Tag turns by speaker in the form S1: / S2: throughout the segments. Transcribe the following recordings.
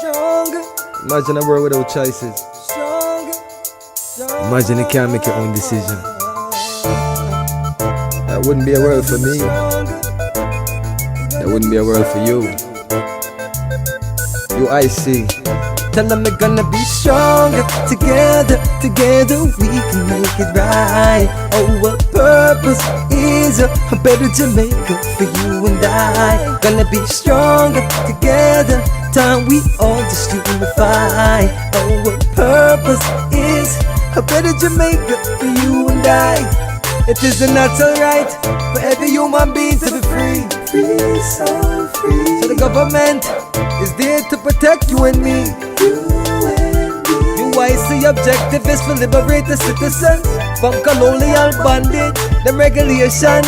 S1: Imagine a world without choices. Imagine you can't make your own decision. That wouldn't be a world for me. That wouldn't be a world for you. UIC.
S2: Tell them we're gonna be stronger. Together we can make it right. Our purpose is a better Jamaica for you and I. Gonna be stronger together. Time we all just unify. Our purpose is a better Jamaica for you and I. It is a natural right for every human being to be free. Free, so free. So the government is there to protect you and me. UIC objective is to liberate the citizens from colonial bondage, them regulation,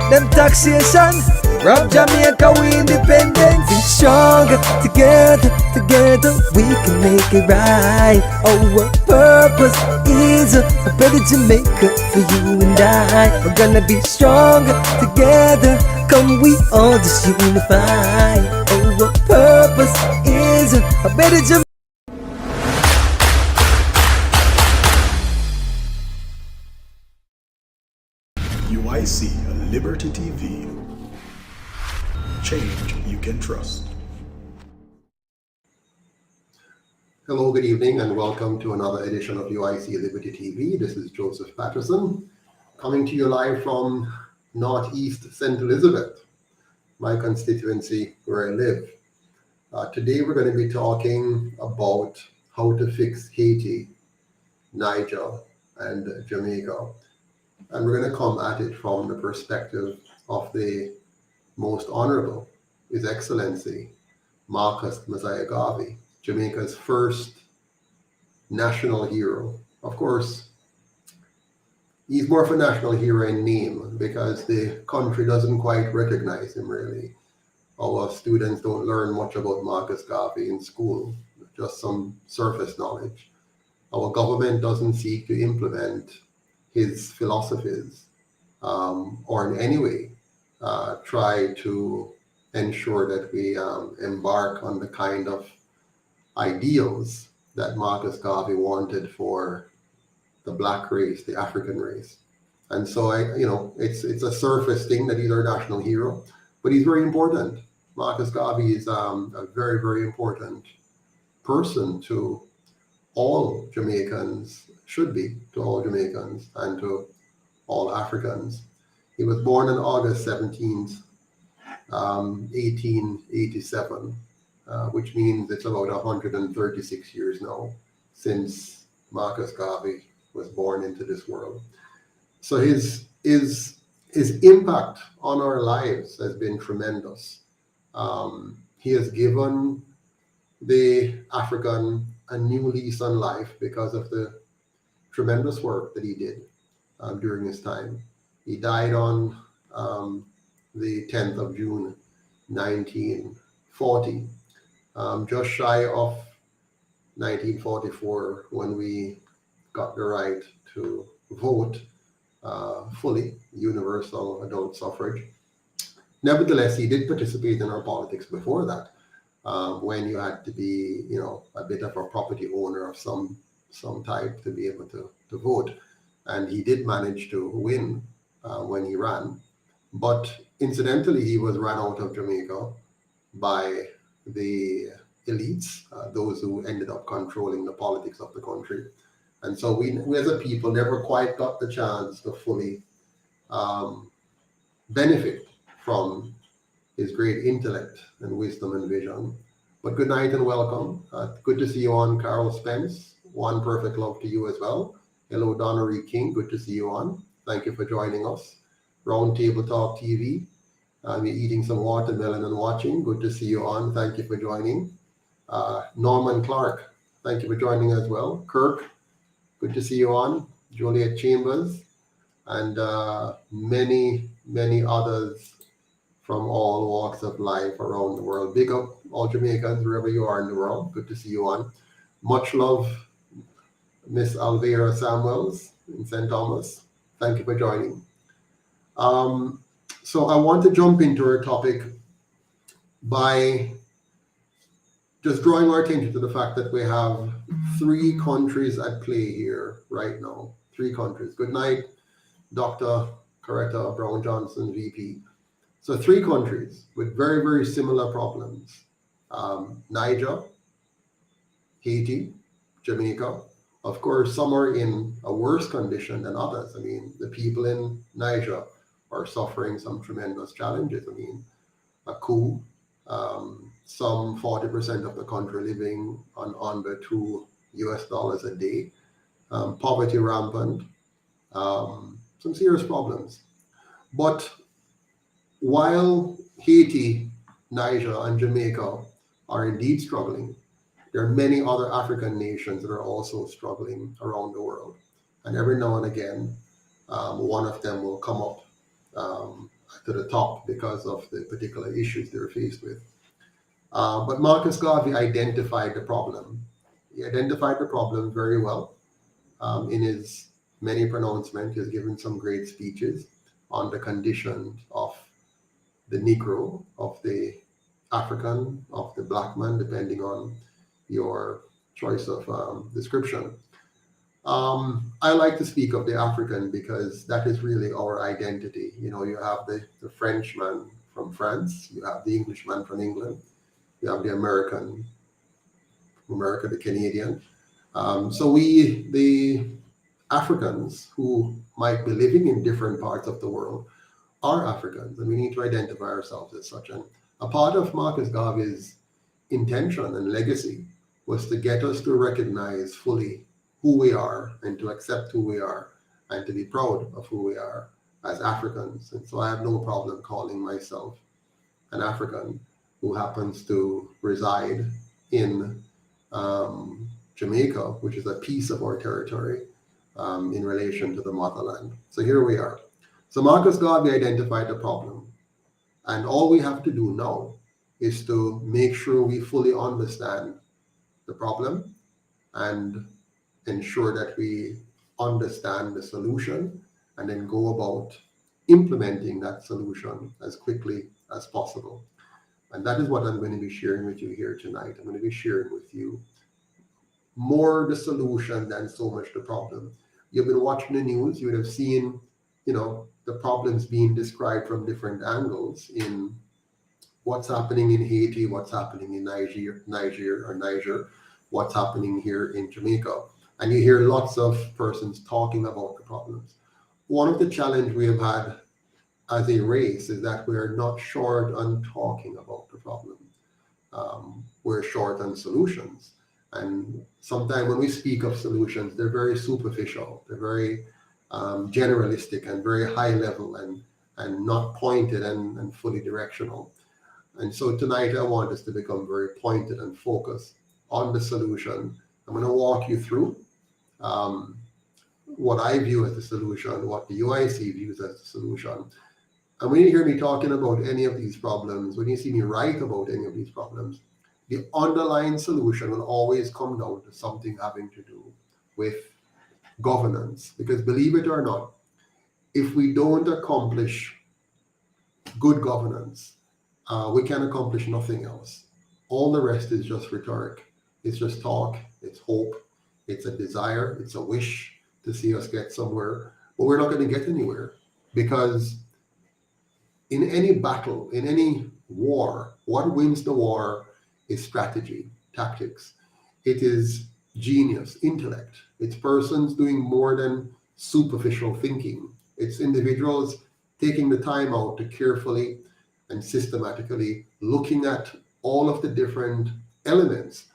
S2: them taxation. Rob Jamaica, we independent. Be stronger together we can make it right. Our purpose is a better Jamaica for you and I. We're gonna be stronger together. Come, we all just unify. Our purpose is a better Jamaica.
S3: UIC Liberty TV. Change you can trust.
S4: Hello, good evening, and welcome to another edition of UIC Liberty TV. This is Joseph Patterson, coming to you live from Northeast St. Elizabeth, my constituency where I live. Today we're going to be talking about how to fix Haiti, Niger, and Jamaica. And we're going to come at it from the perspective of the Most Honorable, His Excellency, Marcus Messiah Garvey, Jamaica's first national hero. Of course, he's more of a national hero in name because the country doesn't quite recognize him really. Our students don't learn much about Marcus Garvey in school, just some surface knowledge. Our government doesn't seek to implement his philosophies or in any way try to ensure that we embark on the kind of ideals that Marcus Garvey wanted for the black race, the African race. And so it's a surface thing that he's our national hero, but he's very important. Marcus Garvey is a very, very important person to all Jamaicans, should be to all Jamaicans and to all Africans. He was born on August 17th, 1887, which means it's about 136 years now since Marcus Garvey was born into this world. So his impact on our lives has been tremendous. He has given the African a new lease on life because of the tremendous work that he did during his time. He died on the 10th of June, 1940, just shy of 1944 when we got the right to vote fully, universal adult suffrage. Nevertheless, he did participate in our politics before that, when you had to be, a bit of a property owner of some type to be able to vote. And he did manage to win when he ran. But incidentally, he was run out of Jamaica by the elites, those who ended up controlling the politics of the country. And so we as a people never quite got the chance to fully benefit from his great intellect and wisdom and vision. But good night and welcome. Good to see you on, Carol Spence. One perfect love to you as well. Hello, Donnery King. Good to see you on. Thank you for joining us. Round Table Talk TV. You're eating some watermelon and watching. Good to see you on. Thank you for joining. Norman Clark. Thank you for joining as well. Kirk. Good to see you on. Juliet Chambers. And many, many others from all walks of life around the world. Big up all Jamaicans, wherever you are in the world. Good to see you on. Much love, Miss Alvera Samuels in St. Thomas. Thank you for joining. So I want to jump into our topic by just drawing our attention to the fact that we have 3 countries at play here right now. 3 countries. Good night, Dr. Coretta Brown Johnson, VP. So 3 countries with very, very similar problems. Niger, Haiti, Jamaica. Of course, some are in a worse condition than others. I mean, the people in Niger are suffering some tremendous challenges. I mean, a coup, some 40% of the country living on under $2 a day, poverty rampant, some serious problems. But while Haiti, Niger, and Jamaica are indeed struggling, there are many other African nations that are also struggling around the world. And every now and again, one of them will come up to the top because of the particular issues they're faced with. But Marcus Garvey identified the problem. He identified the problem very well. In his many pronouncements, he has given some great speeches on the condition of the Negro, of the African, of the black man, depending on your choice of description. I like to speak of the African because that is really our identity. You know, you have the Frenchman from France, you have the Englishman from England, you have the American from America, the Canadian. So we, the Africans who might be living in different parts of the world, are Africans, and we need to identify ourselves as such. And a part of Marcus Garvey's intention and legacy was to get us to recognize fully who we are and to accept who we are and to be proud of who we are as Africans. And so I have no problem calling myself an African who happens to reside in Jamaica, which is a piece of our territory in relation to the motherland. So here we are. So Marcus Garvey identified the problem. And all we have to do now is to make sure we fully understand the problem and ensure that we understand the solution and then go about implementing that solution as quickly as possible. And that is what I'm going to be sharing with you here tonight. I'm going to be sharing with you more the solution than so much the problem. You've been watching the news, you would have seen, you know, the problems being described from different angles in what's happening in Haiti, what's happening in Niger, what's happening here in Jamaica. And you hear lots of persons talking about the problems. One of the challenges we have had as a race is that we're not short on talking about the problem. We're short on solutions. And sometimes when we speak of solutions, they're very superficial. They're very generalistic and very high level and not pointed and fully directional. And so tonight I want us to become very pointed and focused on the solution. I'm going to walk you through what I view as the solution, what the UIC views as the solution. And when you hear me talking about any of these problems, when you see me write about any of these problems, the underlying solution will always come down to something having to do with governance. Because believe it or not, if we don't accomplish good governance, we can accomplish nothing else. All the rest is just rhetoric. It's just talk, it's hope, it's a desire, it's a wish to see us get somewhere, but we're not going to get anywhere. Because in any battle, in any war, what wins the war is strategy, tactics. It is genius, intellect. It's persons doing more than superficial thinking. It's individuals taking the time out to carefully and systematically looking at all of the different elements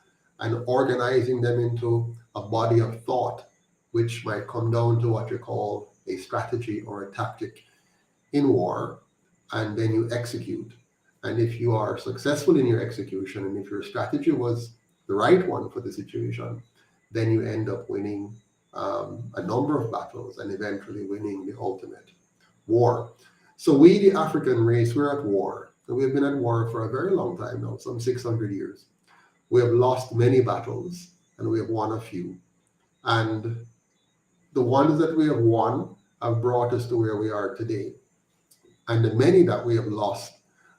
S4: and organizing them into a body of thought, which might come down to what you call a strategy or a tactic in war, and then you execute. And if you are successful in your execution, and if your strategy was the right one for the situation, then you end up winning a number of battles and eventually winning the ultimate war. So we, the African race, we're at war. And we've been at war for a very long time now, some 600 years. We have lost many battles and we have won a few. And the ones that we have won have brought us to where we are today. And the many that we have lost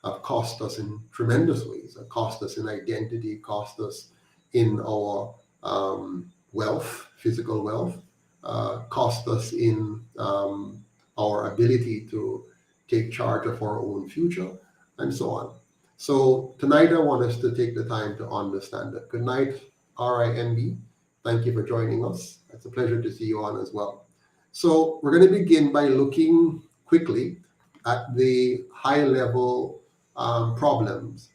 S4: have cost us in tremendous ways. Have cost us in identity, cost us in our wealth, physical wealth, cost us in our ability to take charge of our own future, and so on. So tonight I want us to take the time to understand that. Good night, RIMB. Thank you for joining us. It's a pleasure to see you on as well. So we're going to begin by looking quickly at the high-level problems.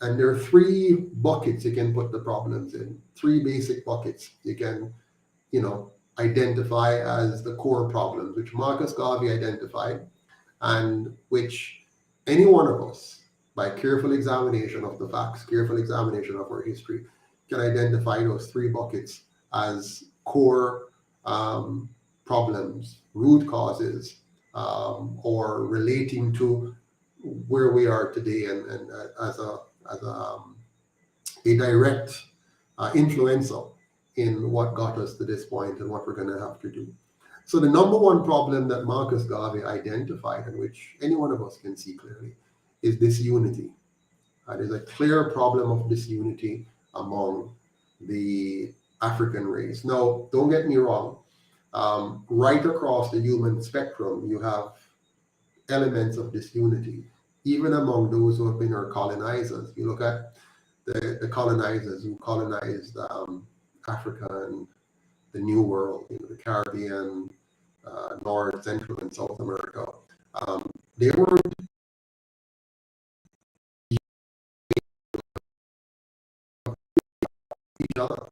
S4: And there are three buckets you can put the problems in, three basic buckets you can, identify as the core problems, which Marcus Garvey identified, and which any one of us, by careful examination of the facts, careful examination of our history, can identify those three buckets as core problems, root causes, or relating to where we are today, and as a direct influencer in what got us to this point and what we're going to have to do. So the number one problem that Marcus Garvey identified, and which any one of us can see clearly, is disunity. There's a clear problem of disunity among the African race. Now, don't get me wrong. Right across the human spectrum, you have elements of disunity, even among those who have been our colonizers. You look at the colonizers who colonized Africa and the New World, the Caribbean, North, Central, and South America. They were each other.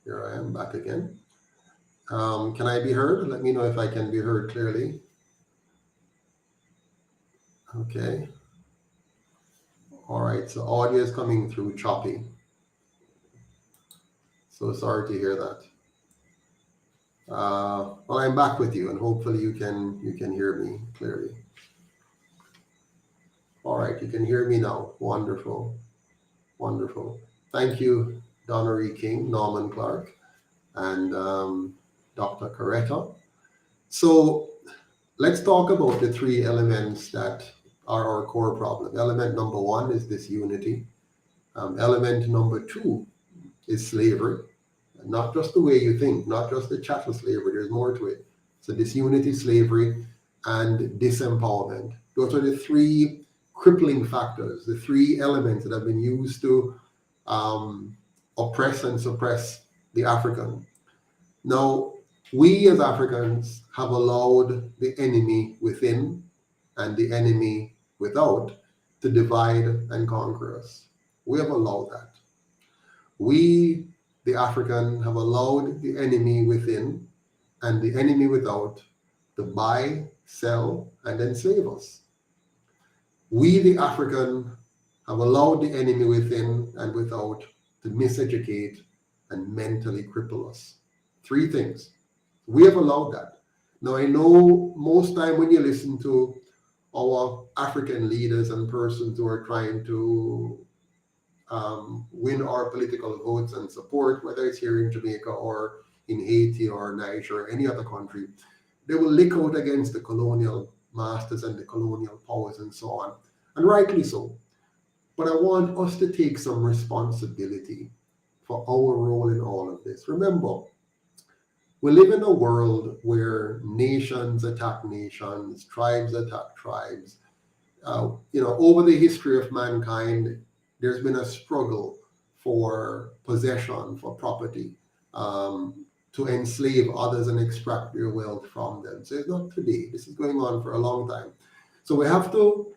S4: Here I am back again. Can I be heard? Let me know if I can be heard clearly. Okay. All right, so audio is coming through choppy. So sorry to hear that. Well, I'm back with you, and hopefully you can hear me clearly. All right, you can hear me now. Wonderful, wonderful. Thank you, Donnery King, Norman Clark, and Dr. Coretta. So let's talk about the three elements that are our core problem. Element number one is disunity. Element number two is slavery. Not just the way you think, not just the chattel slavery, there's more to it. So disunity, slavery, and disempowerment. Those are the three crippling factors, the three elements that have been used to oppress and suppress the African. Now, we as Africans have allowed the enemy within and the enemy without to divide and conquer us. We have allowed that. We, the African, have allowed the enemy within and the enemy without to buy, sell, and enslave us. We, the African, have allowed the enemy within and without to miseducate and mentally cripple us. Three things. We have allowed that. Now, I know most time when you listen to our African leaders and persons who are trying to win our political votes and support, whether it's here in Jamaica or in Haiti or Niger or any other country, they will lick out against the colonial masters and the colonial powers and so on, and rightly so. But I want us to take some responsibility for our role in all of this. Remember, we live in a world where nations attack nations, tribes attack tribes. Over the history of mankind, there's been a struggle for possession, for property, to enslave others and extract their wealth from them. So it's not today. This is going on for a long time. So we have to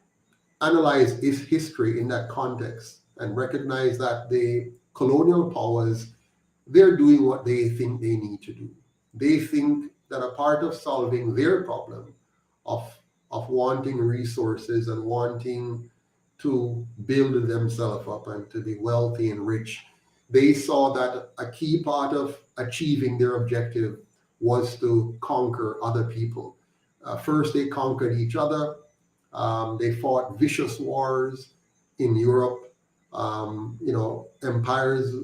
S4: analyze its history in that context and recognize that the colonial powers, they're doing what they think they need to do. they think that a part of solving their problem of wanting resources and wanting to build themselves up and to be wealthy and rich, they saw that a key part of achieving their objective was to conquer other people. First, they conquered each other. They fought vicious wars in Europe. Empires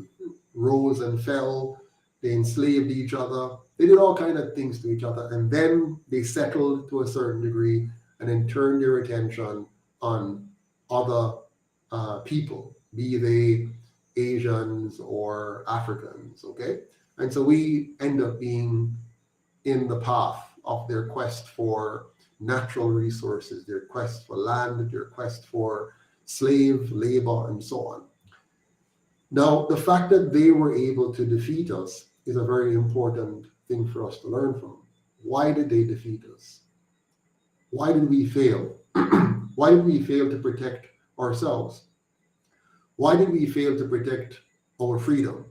S4: rose and fell. They enslaved each other. They did all kinds of things to each other. And then they settled to a certain degree and then turned their attention on other people, be they Asians or Africans, okay? And so we end up being in the path of their quest for natural resources, their quest for land, their quest for slave labor, and so on. Now, the fact that they were able to defeat us is a very important thing for us to learn from. Why did they defeat us? Why did we fail? Why did we fail to protect ourselves? Why did we fail to protect our freedom?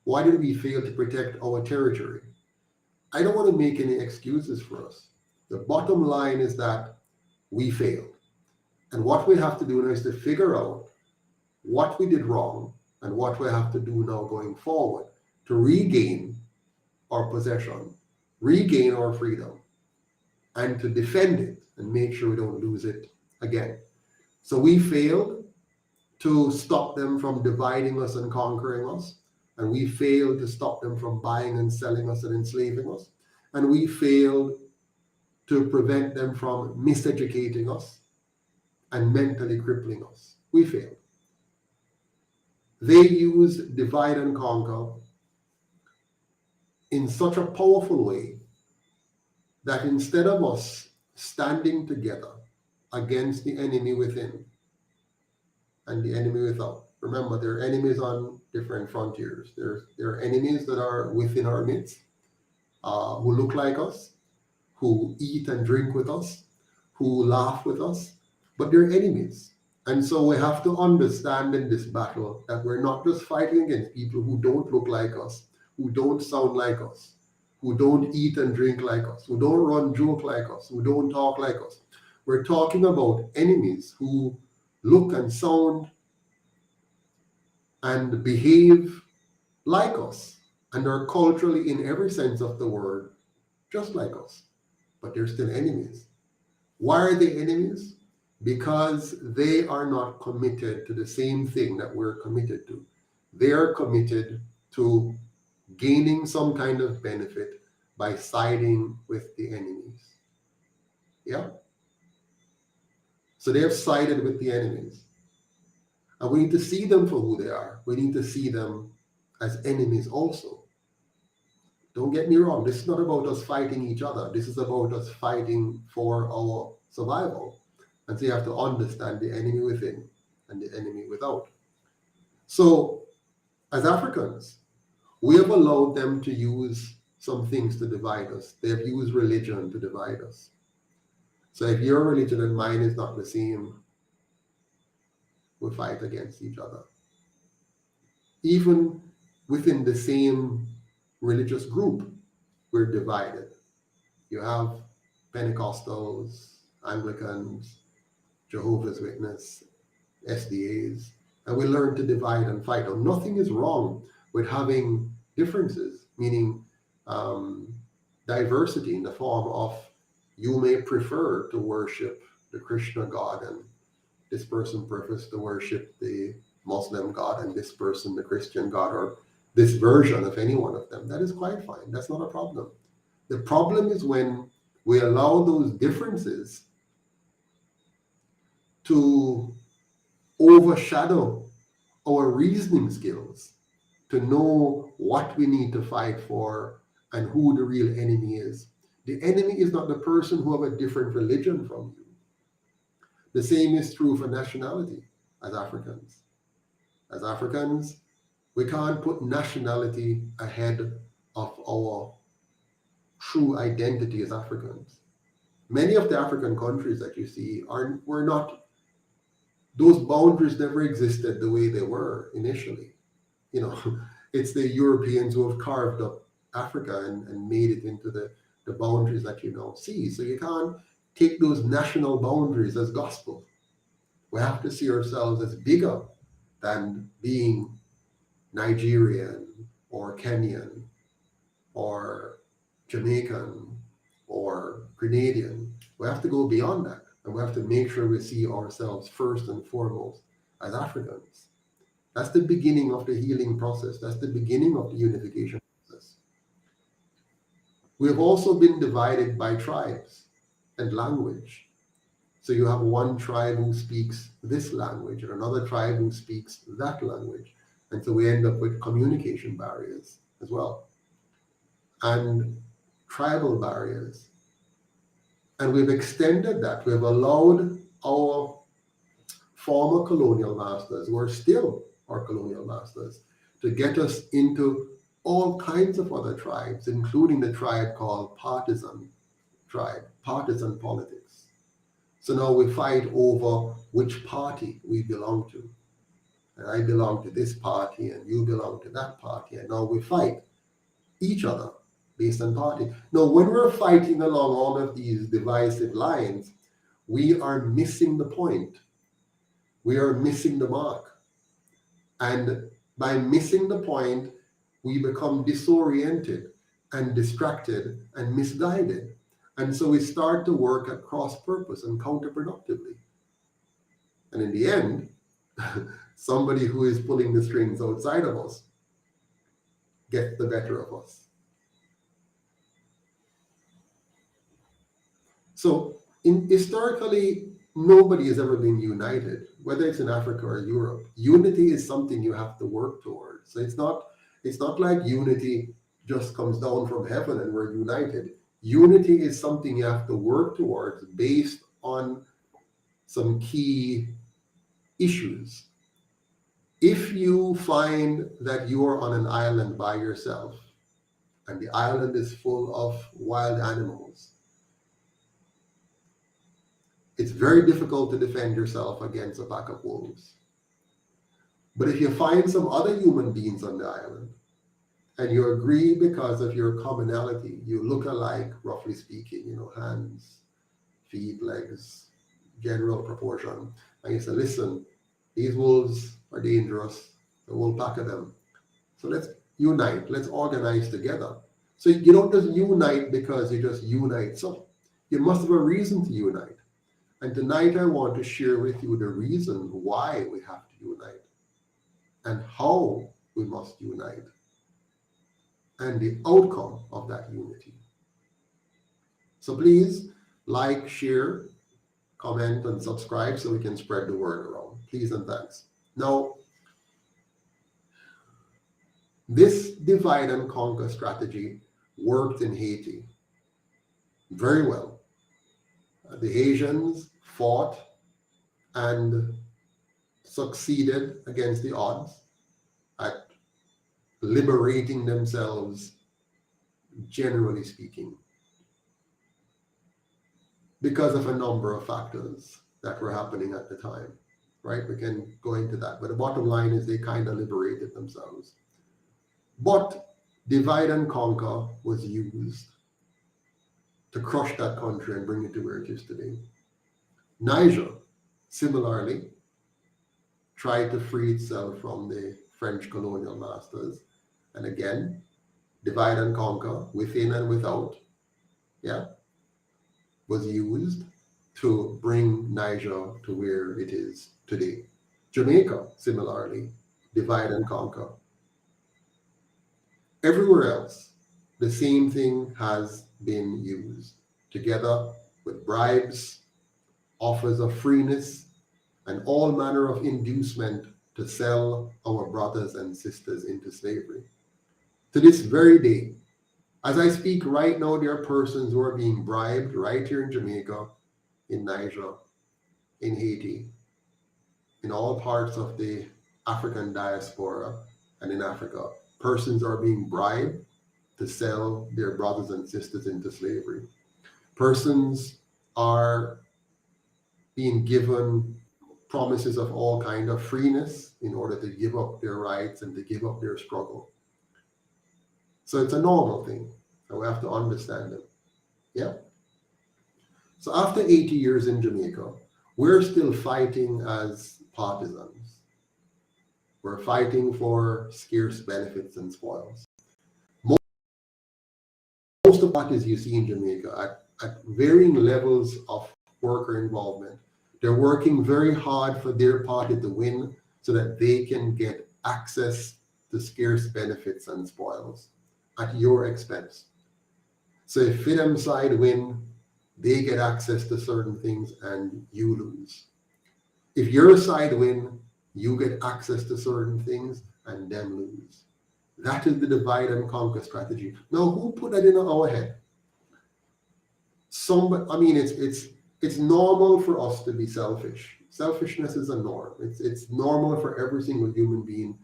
S4: Why did we fail to protect our territory? I don't want to make any excuses for us. The bottom line is that we failed. And what we have to do now is to figure out what we did wrong and what we have to do now going forward to regain our possession, regain our freedom, and to defend it and make sure we don't lose it again. So we failed to stop them from dividing us and conquering us, and we failed to stop them from buying and selling us and enslaving us, and we failed to prevent them from miseducating us and mentally crippling us. We failed. They used divide and conquer in such a powerful way that instead of us standing together against the enemy within and the enemy without, remember, there are enemies on different frontiers. There are enemies that are within our midst, who look like us, who eat and drink with us, who laugh with us, but they're enemies. And so we have to understand in this battle that we're not just fighting against people who don't look like us, who don't sound like us, who don't eat and drink like us, who don't run joke like us, who don't talk like us. We're talking about enemies who look and sound and behave like us and are culturally, in every sense of the word, just like us, but they're still enemies. Why are they enemies? Because they are not committed to the same thing that we're committed to. They are committed to gaining some kind of benefit by siding with the enemies. Yeah? So they have sided with the enemies. And we need to see them for who they are. We need to see them as enemies also. Don't get me wrong. This is not about us fighting each other. This is about us fighting for our survival. And so you have to understand the enemy within and the enemy without. So as Africans, we have allowed them to use some things to divide us. They have used religion to divide us. So if your religion and mine is not the same, we fight against each other. Even within the same religious group, we're divided. You have Pentecostals, Anglicans, Jehovah's Witnesses, SDAs, and we learn to divide and fight. And nothing is wrong with having differences, meaning diversity in the form of you may prefer to worship the Krishna God and this person prefers to worship the Muslim God and this person the Christian God, or this version of any one of them. That is quite fine. That's not a problem. The problem is when we allow those differences to overshadow our reasoning skills to know what we need to fight for and who the real enemy is. The enemy is not the person who have a different religion from you. The same is true for nationality as Africans. As Africans, we can't put nationality ahead of our true identity as Africans. Many of the African countries that you see were not, those boundaries never existed the way they were initially. You know, it's the Europeans who have carved up Africa and made it into the boundaries that you now see. So you can't take those national boundaries as gospel. We have to see ourselves as bigger than being Nigerian or Kenyan or Jamaican or Grenadian. We have to go beyond that, and we have to make sure we see ourselves first and foremost as Africans. That's the beginning of the healing process. That's the beginning of the unification process. We have also been divided by tribes and language. So you have one tribe who speaks this language and another tribe who speaks that language. And so we end up with communication barriers as well, and tribal barriers. And we've extended that. We've allowed our former colonial masters, who are still our colonial masters, to get us into all kinds of other tribes, including the tribe called partisan politics. So now we fight over which party we belong to. And I belong to this party and you belong to that party. And now we fight each other based on party. Now, when we're fighting along all of these divisive lines, we are missing the point. We are missing the mark. And by missing the point, we become disoriented and distracted and misguided. And so we start to work at cross purpose and counterproductively. And in the end, somebody who is pulling the strings outside of us gets the better of us. So historically, nobody has ever been united, whether it's in Africa or Europe. Unity is something you have to work towards. So it's not like unity just comes down from heaven and we're united. Unity is something you have to work towards based on some key issues. If you find that you are on an island by yourself and the island is full of wild animals, it's very difficult to defend yourself against a pack of wolves. But if you find some other human beings on the island and you agree because of your commonality, you look alike, roughly speaking, hands, feet, legs, general proportion, and you say, listen, these wolves are dangerous, the whole pack of them. So let's unite, let's organize together. So you don't just unite because you just unite. So you must have a reason to unite. And tonight I want to share with you the reason why we have to unite and how we must unite and the outcome of that unity. So please like, share, comment, and subscribe so we can spread the word around. Please and thanks. Now, this divide and conquer strategy worked in Haiti very well. The Haitians fought and succeeded against the odds at liberating themselves, generally speaking, because of a number of factors that were happening at the time, right? We can go into that, but the bottom line is they kind of liberated themselves. But divide and conquer was used to crush that country and bring it to where it is today. Niger, similarly, tried to free itself from the French colonial masters. And again, divide and conquer, within and without, was used to bring Niger to where it is today. Jamaica, similarly, divide and conquer. Everywhere else, the same thing has been used, together with bribes, offers of freeness, and all manner of inducement to sell our brothers and sisters into slavery. To this very day, as I speak right now, there are persons who are being bribed right here in Jamaica, in Niger, in Haiti, in all parts of the African diaspora and in Africa. Persons are being bribed to sell their brothers and sisters into slavery. Persons are being given promises of all kind of freeness in order to give up their rights and to give up their struggle. So it's a normal thing, and we have to understand it. Yeah. So after 80 years in Jamaica, we're still fighting as partisans. We're fighting for scarce benefits and spoils. Most of the parties you see in Jamaica at varying levels of worker involvement, they're working very hard for their party to win so that they can get access to scarce benefits and spoils at your expense. So if Fidem side win, they get access to certain things and you lose. If your side win, you get access to certain things and them lose. That is the divide and conquer strategy. Now, who put that in our head? It's normal for us to be selfish. Selfishness is a norm. It's normal for every single human being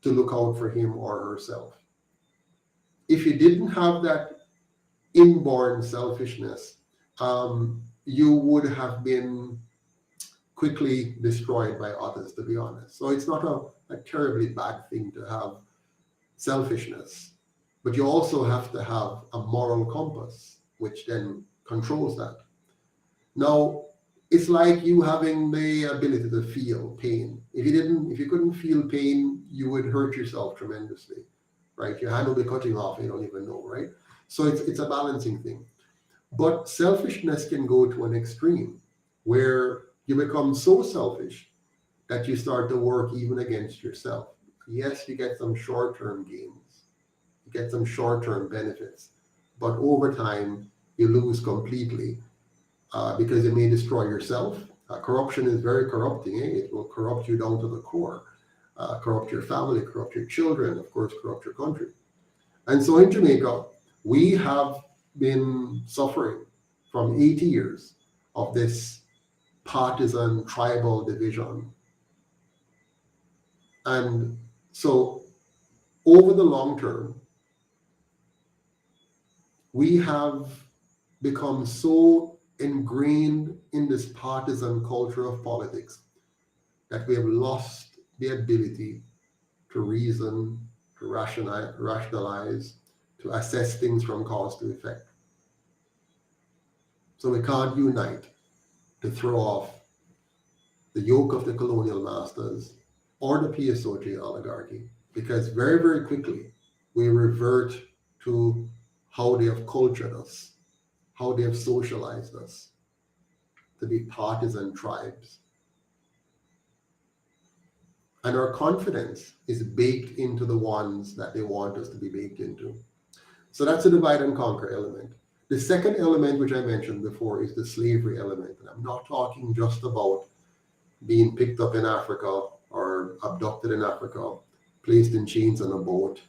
S4: to look out for him or herself. If you didn't have that inborn selfishness, you would have been quickly destroyed by others, to be honest. So it's not a terribly bad thing to have selfishness, but you also have to have a moral compass, which then controls that. Now, it's like you having the ability to feel pain. If you couldn't feel pain, you would hurt yourself tremendously, right? Your hand will be cutting off, you don't even know, right? So it's a balancing thing. But selfishness can go to an extreme where you become so selfish that you start to work even against yourself. Yes, you get some short-term gains, you get some short-term benefits, but over time you lose completely because it may destroy yourself. Corruption is very corrupting. It will corrupt you down to the core, corrupt your family, corrupt your children, of course, corrupt your country. And so in Jamaica, we have been suffering from 80 years of this partisan tribal division. And so over the long term, we have become so ingrained in this partisan culture of politics that we have lost the ability to reason, to rationalize, to assess things from cause to effect. So we can't unite to throw off the yoke of the colonial masters or the PSOJ oligarchy, because very, very quickly we revert to how they have cultured us, how they have socialized us to be partisan tribes. And our confidence is baked into the ones that they want us to be baked into. So that's a divide and conquer element. The second element, which I mentioned before, is the slavery element. And I'm not talking just about being picked up in Africa or abducted in Africa, placed in chains on a boat,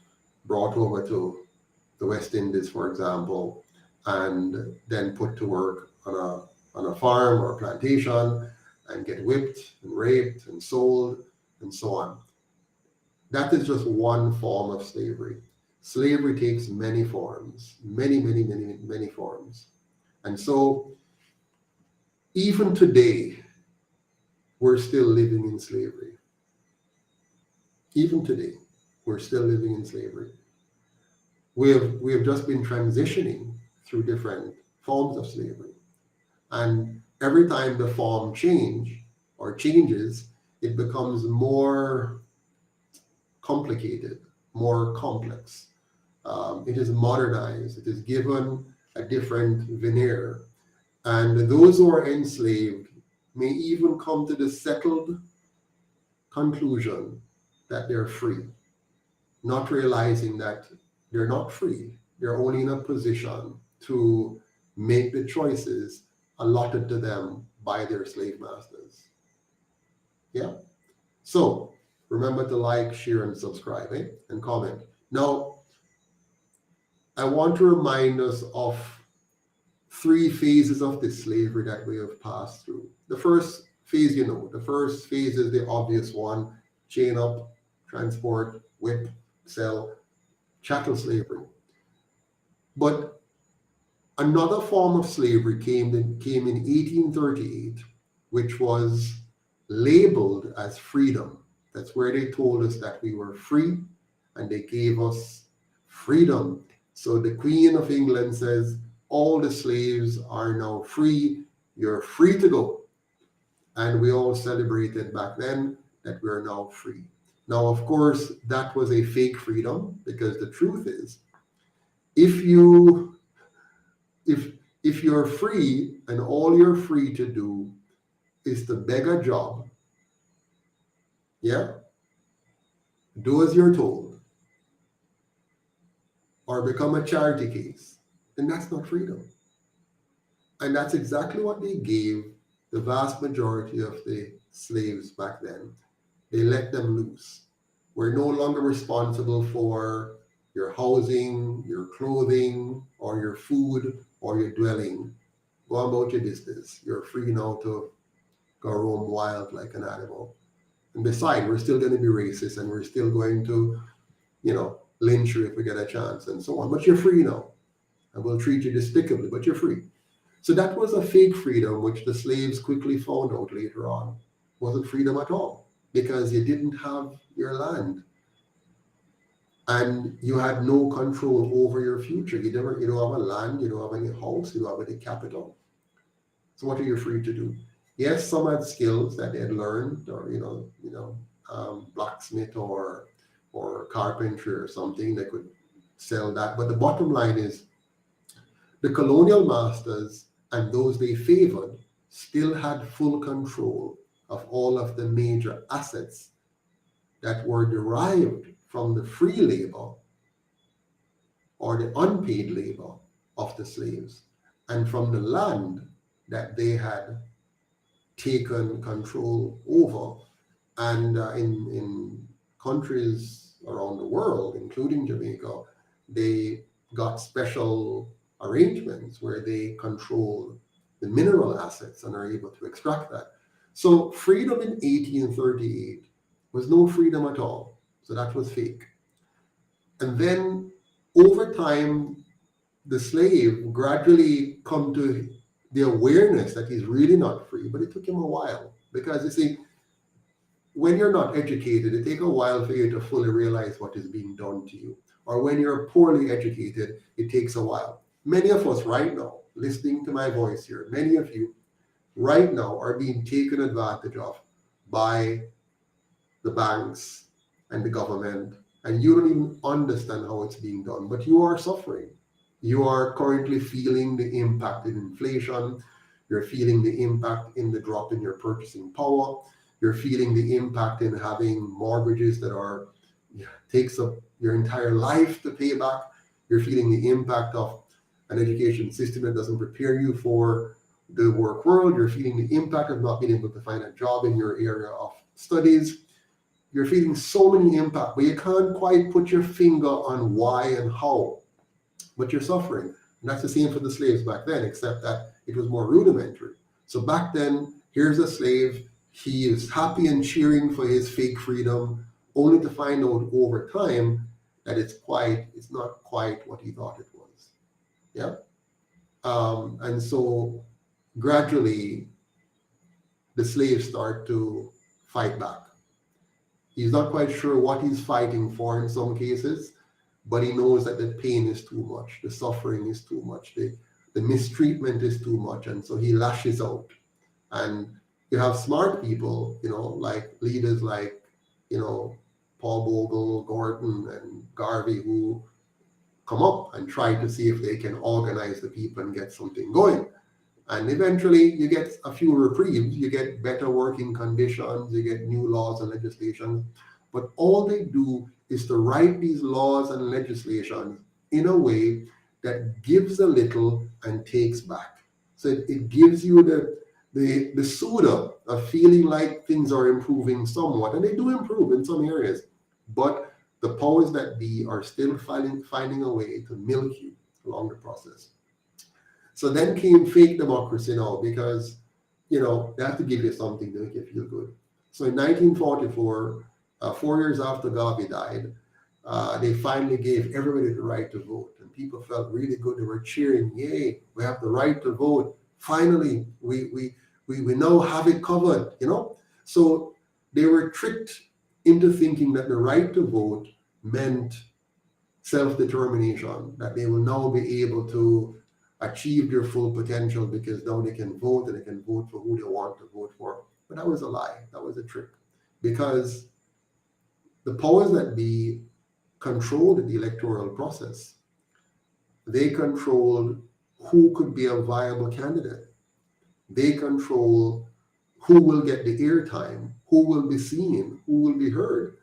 S4: brought over to the West Indies, for example, and then put to work on a farm or a plantation and get whipped and raped and sold and so on. That is just one form of slavery. Slavery takes many forms, many forms. And so even today, we're still living in slavery. Even today, we're still living in slavery. We have just been transitioning through different forms of slavery. And every time the form changes, it becomes more complicated, more complex. It is modernized, it is given a different veneer. And those who are enslaved may even come to the settled conclusion that they're free, not realizing that they're not free. They're only in a position to make the choices allotted to them by their slave masters. Yeah. So remember to like, share, and subscribe, and comment. Now, I want to remind us of 3 phases of this slavery that we have passed through. The first phase, the first phase is the obvious one: chain up, transport, whip, sell, chattel slavery. But another form of slavery came in 1838, which was labeled as freedom. That's where they told us that we were free, and they gave us freedom. So the Queen of England says, all the slaves are now free. You're free to go. And we all celebrated back then that we're now free. Now, of course, that was a fake freedom, because the truth is, if you're free and all you're free to do is to beg a job, yeah, do as you're told, or become a charity case, then that's not freedom. And that's exactly what they gave the vast majority of the slaves back then. They let them loose. We're no longer responsible for your housing, your clothing, or your food, or your dwelling. Go about your business. You're free now to go roam wild like an animal. And besides, we're still going to be racist, and we're still going to, lynch you if we get a chance, and so on. But you're free now. And we'll treat you despicably, but you're free. So that was a fake freedom, which the slaves quickly found out later on wasn't freedom at all, because you didn't have your land and you had no control over your future. You don't have a land, you don't have any house, you don't have any capital. So what are you free to do? Yes, some had skills that they had learned, or blacksmith or carpentry or something. They could sell that. But the bottom line is, the colonial masters and those they favored still had full control of all of the major assets that were derived from the free labor or the unpaid labor of the slaves, and from the land that they had taken control over. And in countries around the world, including Jamaica, they got special arrangements where they control the mineral assets and are able to extract that. So freedom in 1838 was no freedom at all. So that was fake. And then over time, the slave gradually come to the awareness that he's really not free, but it took him a while. Because you see, when you're not educated, it takes a while for you to fully realize what is being done to you. Or when you're poorly educated, it takes a while. Many of us right now, listening to my voice here, many of you right now are being taken advantage of by the banks and the government, and you don't even understand how it's being done, but you are suffering. You are currently feeling the impact in inflation. You're feeling the impact in the drop in your purchasing power. You're feeling the impact in having mortgages that takes up your entire life to pay back. You're feeling the impact of an education system that doesn't prepare you for the work world. You're feeling the impact of not being able to find a job in your area of studies. You're feeling so many impacts, but you can't quite put your finger on why and how, but you're suffering. And that's the same for the slaves back then, except that it was more rudimentary. So back then, here's a slave. He is happy and cheering for his fake freedom, only to find out over time that it's not quite what he thought it was. Yeah. And so gradually the slaves start to fight back. He's not quite sure what he's fighting for in some cases, but he knows that the pain is too much, the suffering is too much, the mistreatment is too much, and so he lashes out. And you have smart people, like leaders like, Paul Bogle, Gordon, and Garvey, who come up and try to see if they can organize the people and get something going. And eventually you get a few reprieves, you get better working conditions, you get new laws and legislation. But all they do is to write these laws and legislation in a way that gives a little and takes back. So it gives you the soda of feeling like things are improving somewhat, and they do improve in some areas, but the powers that be are still finding a way to milk you along the process. So then came fake democracy now, because they have to give you something to make you feel good. So in 1944, 4 years after Garvey died, they finally gave everybody the right to vote, and people felt really good. They were cheering, "Yay, we have the right to vote! Finally, we now have it covered." So they were tricked into thinking that the right to vote meant self-determination, that they will now be able to achieve their full potential because now they can vote and they can vote for who they want to vote for. But that was a lie. That was a trick. Because the powers that be controlled the electoral process. They controlled who could be a viable candidate. They control who will get the airtime, who will be seen, who will be heard.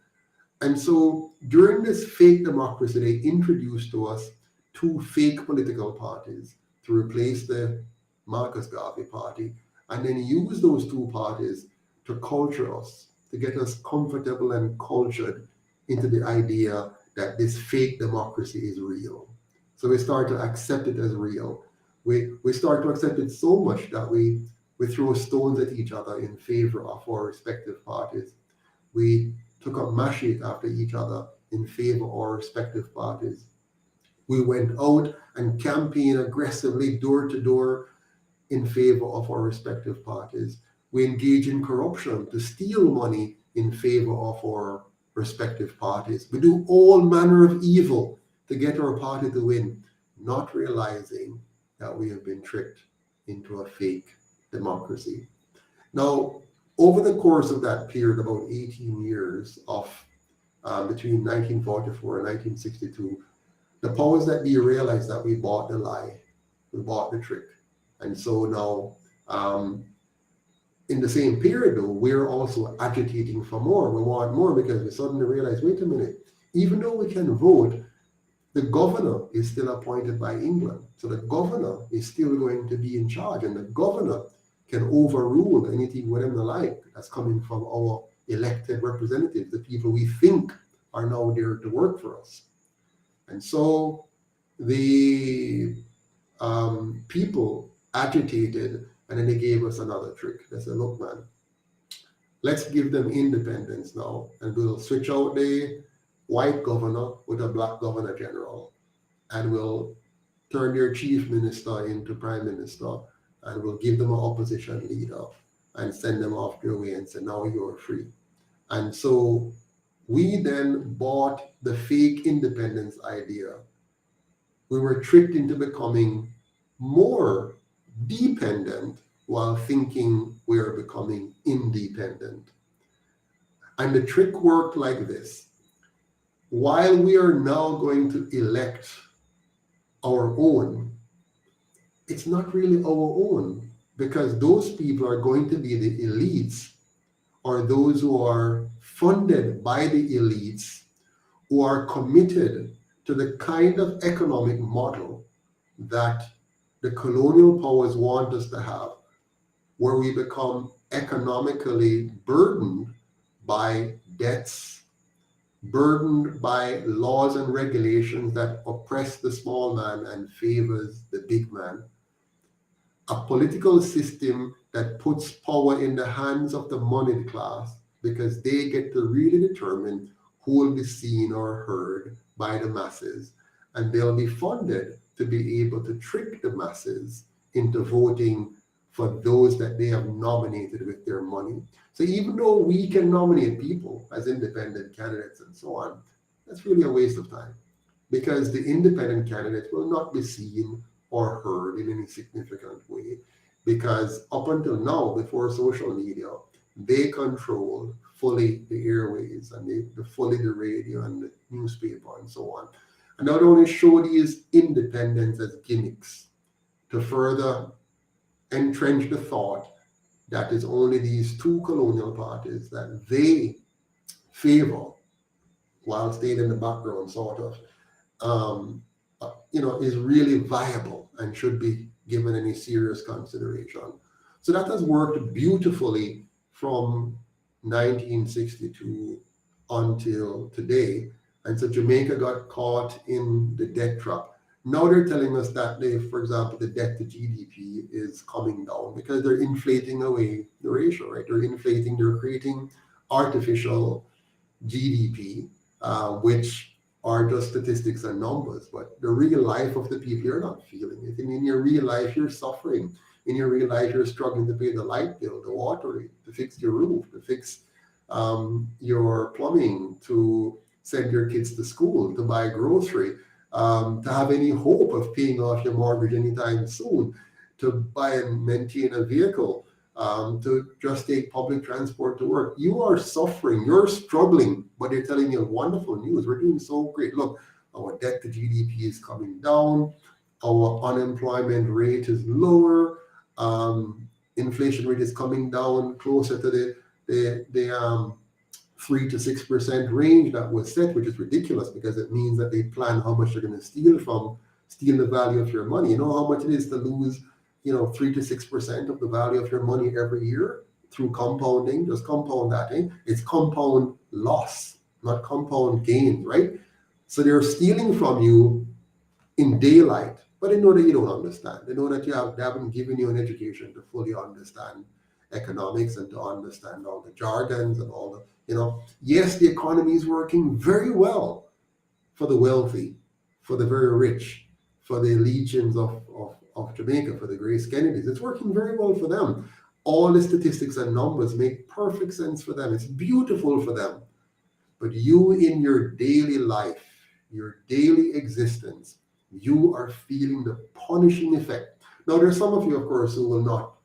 S4: And so during this fake democracy, they introduced to us two fake political parties to replace the Marcus Garvey party, and then use those two parties to culture us, to get us comfortable and cultured into the idea that this fake democracy is real. So we start to accept it as real. We start to accept it so much that we throw stones at each other in favor of our respective parties. We took up machete after each other in favor of our respective parties. We went out and campaigned aggressively door to door in favor of our respective parties. We engage in corruption to steal money in favor of our respective parties. We do all manner of evil to get our party to win, not realizing that we have been tricked into a fake democracy. Now, over the course of that period, about 18 years of between 1944 and 1962, the powers that be realized that we bought the lie, we bought the trick. And so now, in the same period though, we're also agitating for more. We want more because we suddenly realize, wait a minute, even though we can vote, the governor is still appointed by England. So the governor is still going to be in charge, and the governor can overrule anything whatever they like that's coming from our elected representatives, the people we think are now there to work for us. And so the people agitated, and then they gave us another trick. They said, look, man, let's give them independence now, and we'll switch out the white governor with a black governor general, and we'll turn their chief minister into prime minister, and we'll give them an opposition leader and send them off their way and say, now you're free. And so we then bought the fake independence idea. We were tricked into becoming more dependent while thinking we are becoming independent. And the trick worked like this. While we are now going to elect our own, it's not really our own, because those people are going to be the elites, or those who are funded by the elites, who are committed to the kind of economic model that the colonial powers want us to have, where we become economically burdened by debts, burdened by laws and regulations that oppress the small man and favors the big man. A political system that puts power in the hands of the moneyed class, because they get to really determine who will be seen or heard by the masses, and they'll be funded to be able to trick the masses into voting for those that they have nominated with their money. So even though we can nominate people as independent candidates and so on, that's really a waste of time, because the independent candidates will not be seen or heard in any significant way, because up until now, before social media, they control fully the airways and they fully the radio and the newspaper and so on. And not only show these independents as gimmicks to further entrench the thought that it's only these two colonial parties that they favor while staying in the background, sort of, is really viable and should be given any serious consideration. So that has worked beautifully from 1962 until today. And so Jamaica got caught in the debt trap. Now they're telling us that for example, the debt to GDP is coming down because they're inflating away the ratio, right? They're creating artificial GDP, which are just statistics and numbers, but the real life of the people, you're not feeling it. And in your real life, you're suffering. In your real life, you're struggling to pay the light bill, the water rate, to fix your roof, to fix your plumbing, to send your kids to school, to buy grocery, to have any hope of paying off your mortgage anytime soon, to buy and maintain a vehicle, to just take public transport to work. You are suffering, you're struggling, but they're telling you wonderful news. We're doing so great. Look, our debt to GDP is coming down, our unemployment rate is lower, inflation rate is coming down closer to the 3 to 6% range that was set, which is ridiculous because it means that they plan how much they're going to steal the value of your money. You know how much it is to lose 3 to 6% of the value of your money every year through compounding. Just compound that, eh? It's compound loss, not compound gain, right? So they're stealing from you in daylight, but they know that you don't understand. They know that they haven't given you an education to fully understand economics and to understand all the jargons and all the, yes, the economy is working very well for the wealthy, for the very rich, for the legions of Jamaica, for the Grace Kennedys. It's working very well for them. All the statistics and numbers make perfect sense for them. It's beautiful for them. But you in your daily life, your daily existence, you are feeling the punishing effect. Now, there's some of you, of course, who will not,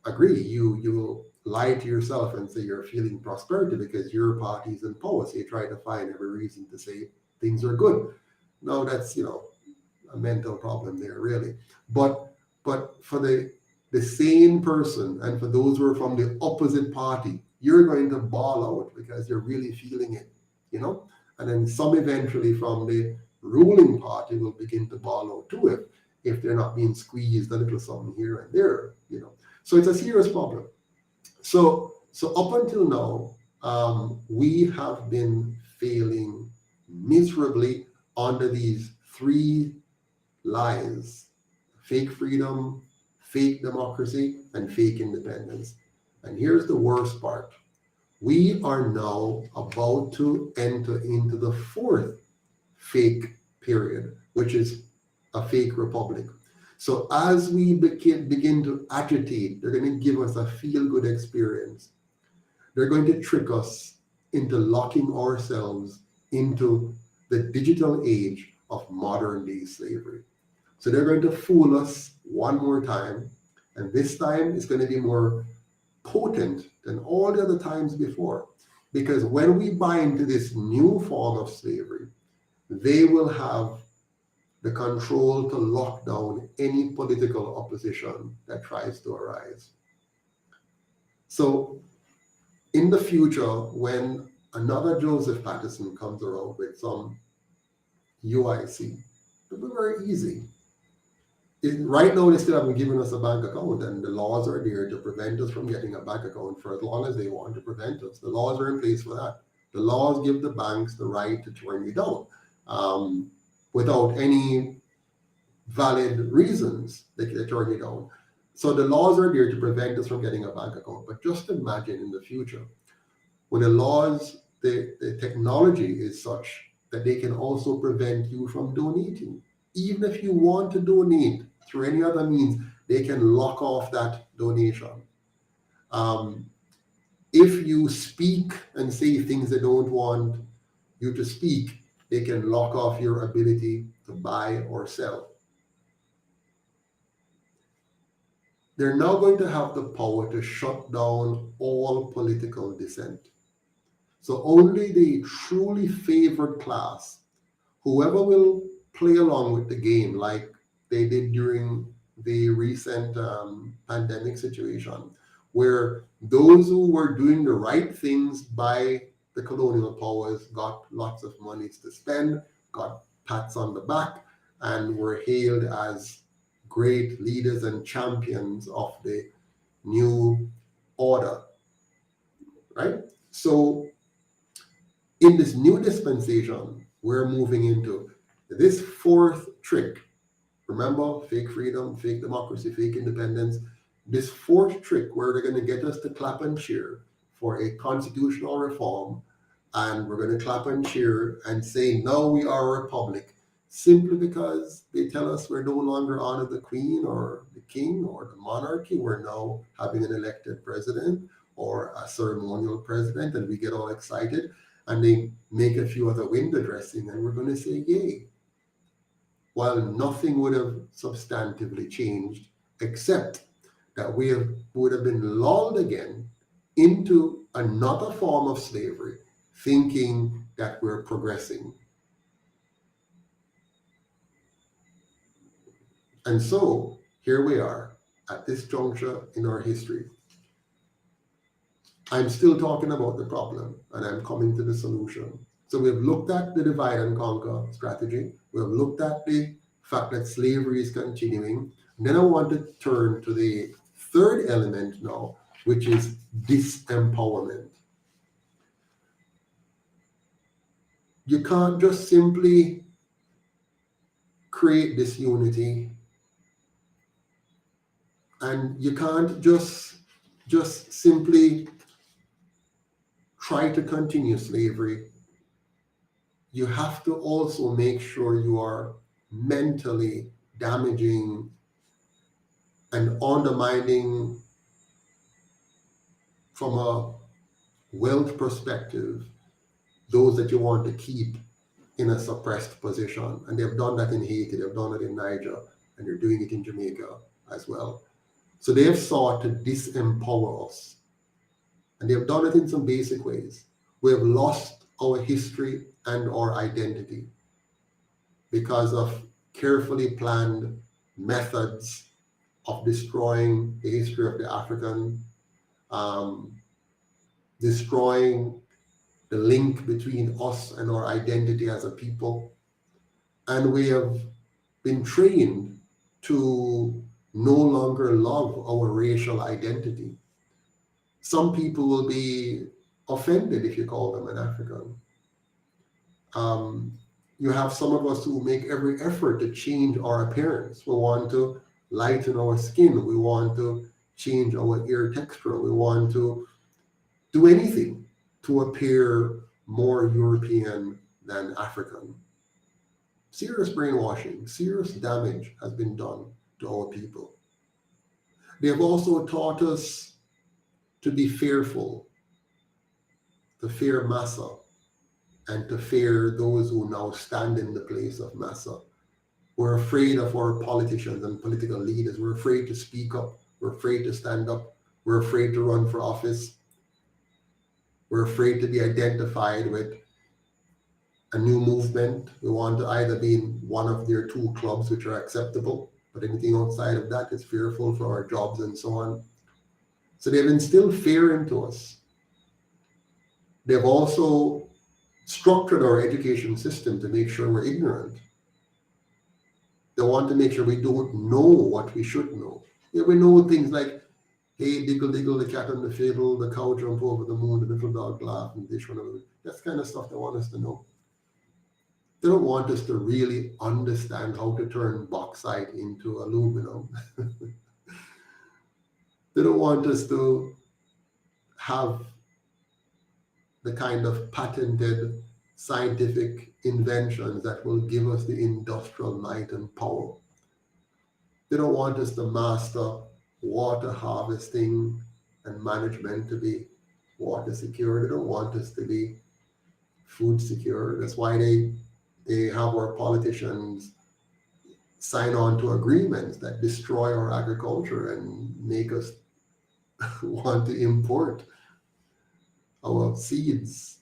S4: agree. You will lie to yourself and say you're feeling prosperity because your party is in power. So you try to find every reason to say things are good. No, that's, a mental problem there, really. But for the sane person and for those who are from the opposite party, you're going to bawl out because you're really feeling it, and then some eventually from the ruling party will begin to bawl out too if they're not being squeezed a little something here and there, So it's a serious problem. So up until now, we have been failing miserably under these three lies: fake freedom, fake democracy, and fake independence. And here's the worst part. We are now about to enter into the fourth fake period, which is a fake republic. So as we begin to agitate, they're going to give us a feel-good experience. They're going to trick us into locking ourselves into the digital age of modern-day slavery. So they're going to fool us one more time, and this time it's going to be more potent than all the other times before. Because when we buy into this new form of slavery, they will have the control to lock down any political opposition that tries to arise. So in the future, when another Joseph Patterson comes around with some UIC, it'll be very easy. Right now, they still haven't given us a bank account, and the laws are there to prevent us from getting a bank account for as long as they want to prevent us. The laws are in place for that. The laws give the banks the right to turn you down without any valid reasons. They turn you down. So the laws are there to prevent us from getting a bank account. But just imagine in the future, when the laws, the technology is such that they can also prevent you from donating. Even if you want to donate through any other means, they can lock off that donation. If you speak and say things they don't want you to speak, they can lock off your ability to buy or sell. They're now going to have the power to shut down all political dissent. So only the truly favored class, whoever will play along with the game like they did during the recent pandemic situation, where those who were doing the right things by the colonial powers got lots of monies to spend, got pats on the back, and were hailed as great leaders and champions of the new order, right? So in this new dispensation, we're moving into this fourth trick. Remember, fake freedom, fake democracy, fake independence. This fourth trick where they're going to get us to clap and cheer for a constitutional reform, and we're going to clap and cheer and say, now we are a republic, simply because they tell us we're no longer honor the queen or the king or the monarchy. We're now having an elected president or a ceremonial president, and we get all excited. and they make a few other window dressing, and we're going to say yay. While nothing would have substantively changed, except that we would have been lulled again into another form of slavery, thinking that we're progressing. And so here we are at this juncture in our history. I'm still talking about the problem, and I'm coming to the solution. So we've looked at the divide and conquer strategy. We've looked at the fact that slavery is continuing. And then I want to turn to the third element now, which is disempowerment. You can't just simply create this unity, and you can't just simply try to continue slavery. You have to also make sure you are mentally damaging and undermining from a wealth perspective those that you want to keep in a suppressed position. And they've done that in Haiti, they've done it in Niger, and they're doing it in Jamaica as well. So they have sought to disempower us. And they have done it in some basic ways. We have lost our history and our identity because of carefully planned methods of destroying the history of the African, destroying the link between us and our identity as a people. And we have been trained to no longer love our racial identity. Some people will be offended if you call them an African. You have some of us who make every effort to change our appearance. We want to lighten our skin. We want to change our ear texture. We want to do anything to appear more European than African. Serious brainwashing, serious damage has been done to our people. They have also taught us to be fearful, to fear massa, and to fear those who now stand in the place of massa. We're afraid of our politicians and political leaders. We're afraid to speak up. We're afraid to stand up. We're afraid to run for office. We're afraid to be identified with a new movement. We want to either be in one of their two clubs, which are acceptable, but anything outside of that is fearful for our jobs and so on. So they've instilled fear into us. They've also structured our education system to make sure we're ignorant. They want to make sure we don't know what we should know. Yeah, we know things like, hey, diggle, diggle, the cat on the fiddle, the cow jump over the moon, the little dog laugh, and this one of it. That's kind of stuff they want us to know. They don't want us to really understand how to turn bauxite into aluminum. They don't want us to have the kind of patented scientific inventions that will give us the industrial might and power. They don't want us to master water harvesting and management to be water secure. They don't want us to be food secure. That's why they have our politicians sign on to agreements that destroy our agriculture and make us want to import our seeds,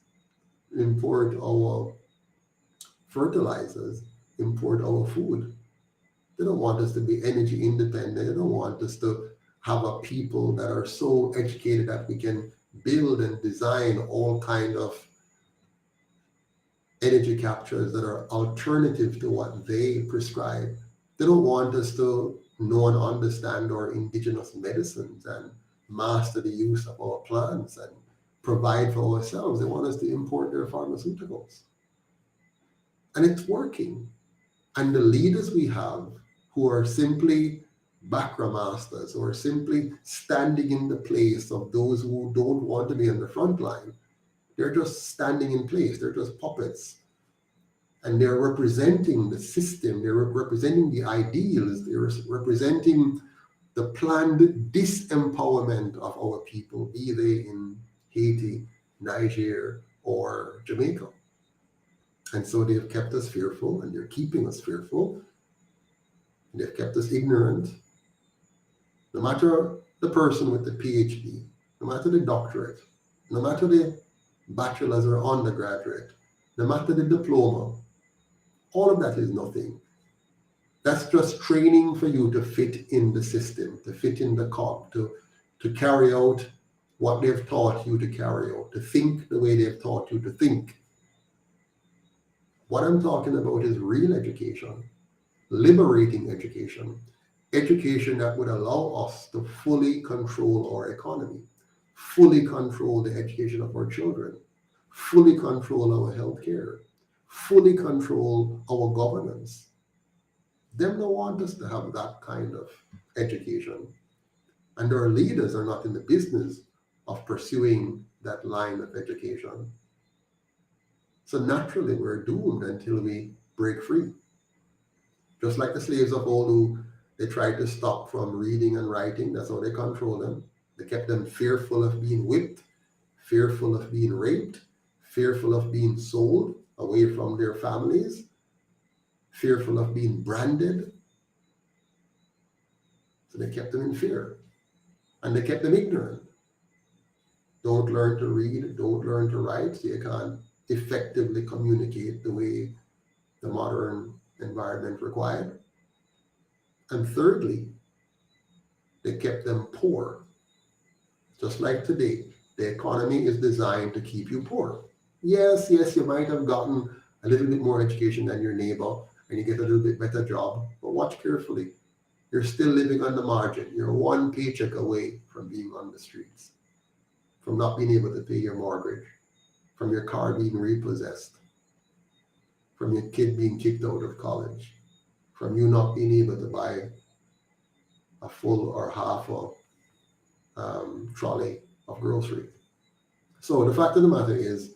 S4: import our fertilizers, import our food. They don't want us to be energy independent. They don't want us to have a people that are so educated that we can build and design all kind of energy captures that are alternative to what they prescribe. They don't want us to know and understand our indigenous medicines and master the use of our plants and provide for ourselves. They want us to import their pharmaceuticals. And it's working. And the leaders we have who are simply background masters or simply standing in the place of those who don't want to be on the front line, they're just standing in place. They're just puppets. And they're representing the system. They're representing the ideals. They're representing the planned disempowerment of our people, be they in Haiti, Niger, or Jamaica. And so they've kept us fearful, and they're keeping us fearful. And they've kept us ignorant. No matter the person with the PhD, no matter the doctorate, no matter the bachelor's or undergraduate, no matter the diploma, all of that is nothing. That's just training for you to fit in the system, to fit in the cog, to carry out what they've taught you to carry out, to think the way they've taught you to think. What I'm talking about is real education, liberating education, education that would allow us to fully control our economy, fully control the education of our children, fully control our healthcare, fully control our governance. Them don't want us to have that kind of education. And our leaders are not in the business of pursuing that line of education. So naturally, we're doomed until we break free. Just like the slaves of old who they tried to stop from reading and writing, that's how they controlled them. They kept them fearful of being whipped, fearful of being raped, fearful of being sold away from their families, fearful of being branded. So they kept them in fear, and they kept them ignorant. Don't learn to read, don't learn to write, so you can't effectively communicate the way the modern environment required. And thirdly, they kept them poor. Just like today, the economy is designed to keep you poor. Yes, you might have gotten a little bit more education than your neighbor, and you get a little bit better job, but watch carefully. You're still living on the margin. You're one paycheck away from being on the streets, from not being able to pay your mortgage, from your car being repossessed, from your kid being kicked out of college, from you not being able to buy a full or half a trolley of groceries. So the fact of the matter is,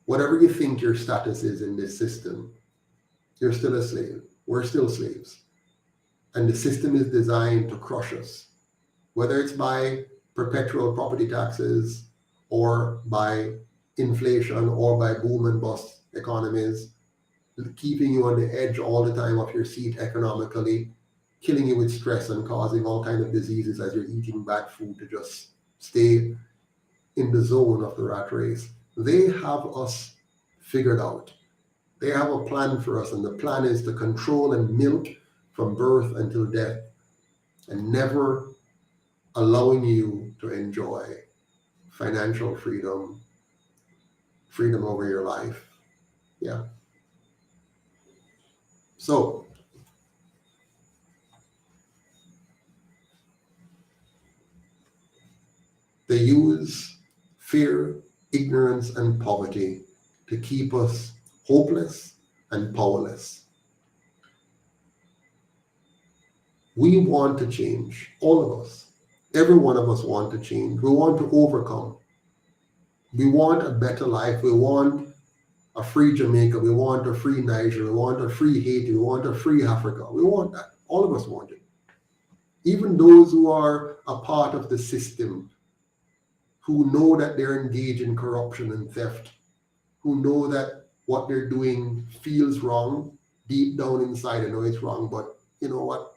S4: whatever you think your status is in this system, you're still a slave. We're still slaves. And the system is designed to crush us, whether it's by perpetual property taxes or by inflation or by boom and bust economies, keeping you on the edge all the time of your seat economically, killing you with stress and causing all kinds of diseases as you're eating bad food to just stay in the zone of the rat race. They have us figured out. They have a plan for us, and the plan is to control and milk from birth until death, and never allowing you to enjoy financial freedom, freedom over your life. Yeah. So, they use fear, ignorance, and poverty to keep us hopeless and powerless. We want to change, all of us. Every one of us want to change. We want to overcome. We want a better life. We want a free Jamaica. We want a free Niger. We want a free Haiti. We want a free Africa. We want that. All of us want it. Even those who are a part of the system, who know that they're engaged in corruption and theft, who know that what they're doing feels wrong, deep down inside they know it's wrong, but you know what?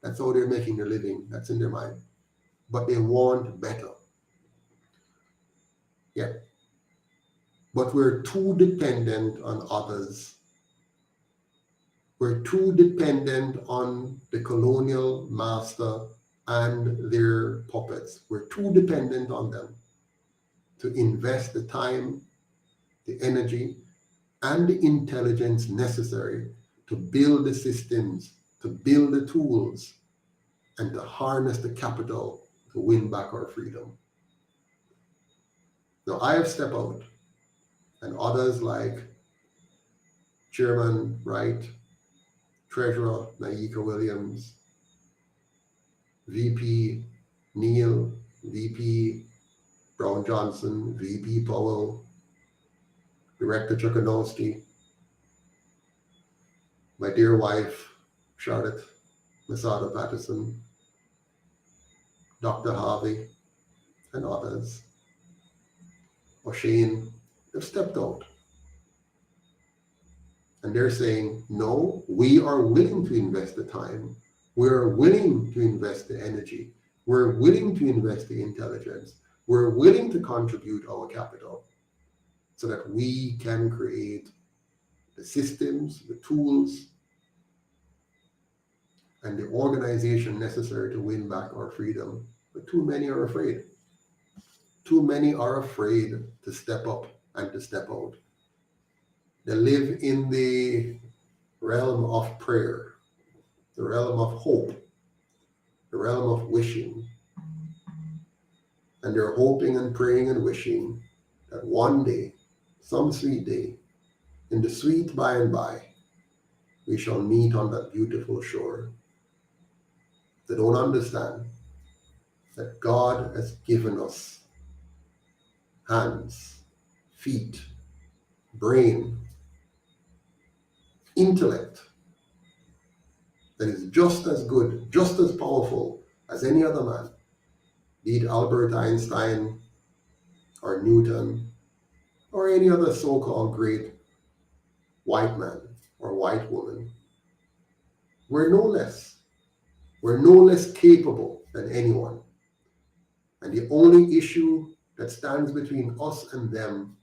S4: That's how they're making their living. That's in their mind. But they want better. Yeah. But we're too dependent on others. We're too dependent on the colonial master and their puppets. We're too dependent on them to invest the time, the energy, and the intelligence necessary to build the systems, to build the tools, and to harness the capital to win back our freedom. Now, I have stepped out, and others like Chairman Wright, Treasurer Naika Williams, VP Neal, VP Brown Johnson, VP Powell, Director Chukanowski, my dear wife, Charlotte Masada Patterson, Dr. Harvey, and others, O'Shane, They've stepped out. And they're saying, no, we are willing to invest the time. We're willing to invest the energy. We're willing to invest the intelligence. We're willing to contribute our capital so that we can create the systems, the tools, and the organization necessary to win back our freedom. But too many are afraid. Too many are afraid to step up and to step out. They live in the realm of prayer, the realm of hope, the realm of wishing. And they're hoping and praying and wishing that one day, some sweet day, in the sweet by and by, we shall meet on that beautiful shore. They don't understand that God has given us hands, feet, brain, intellect that is just as good, just as powerful as any other man, be it Albert Einstein or Newton or any other so-called great white man or white woman. We're no less. We're no less capable than anyone. And the only issue that stands between us and them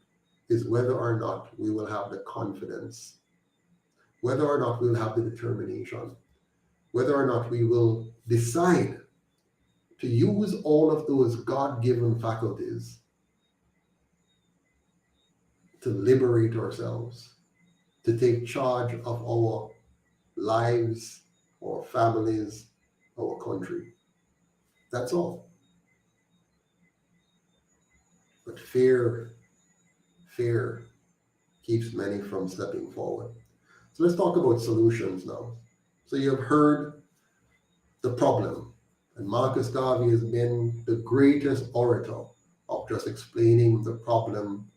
S4: is whether or not we will have the confidence, whether or not we'll have the determination, whether or not we will decide to use all of those God-given faculties to liberate ourselves, to take charge of our lives, our families, our country. That's all. But fear keeps many from stepping forward. So let's talk about solutions now. So you have heard the problem, and Marcus Garvey has been the greatest orator of just explaining the problem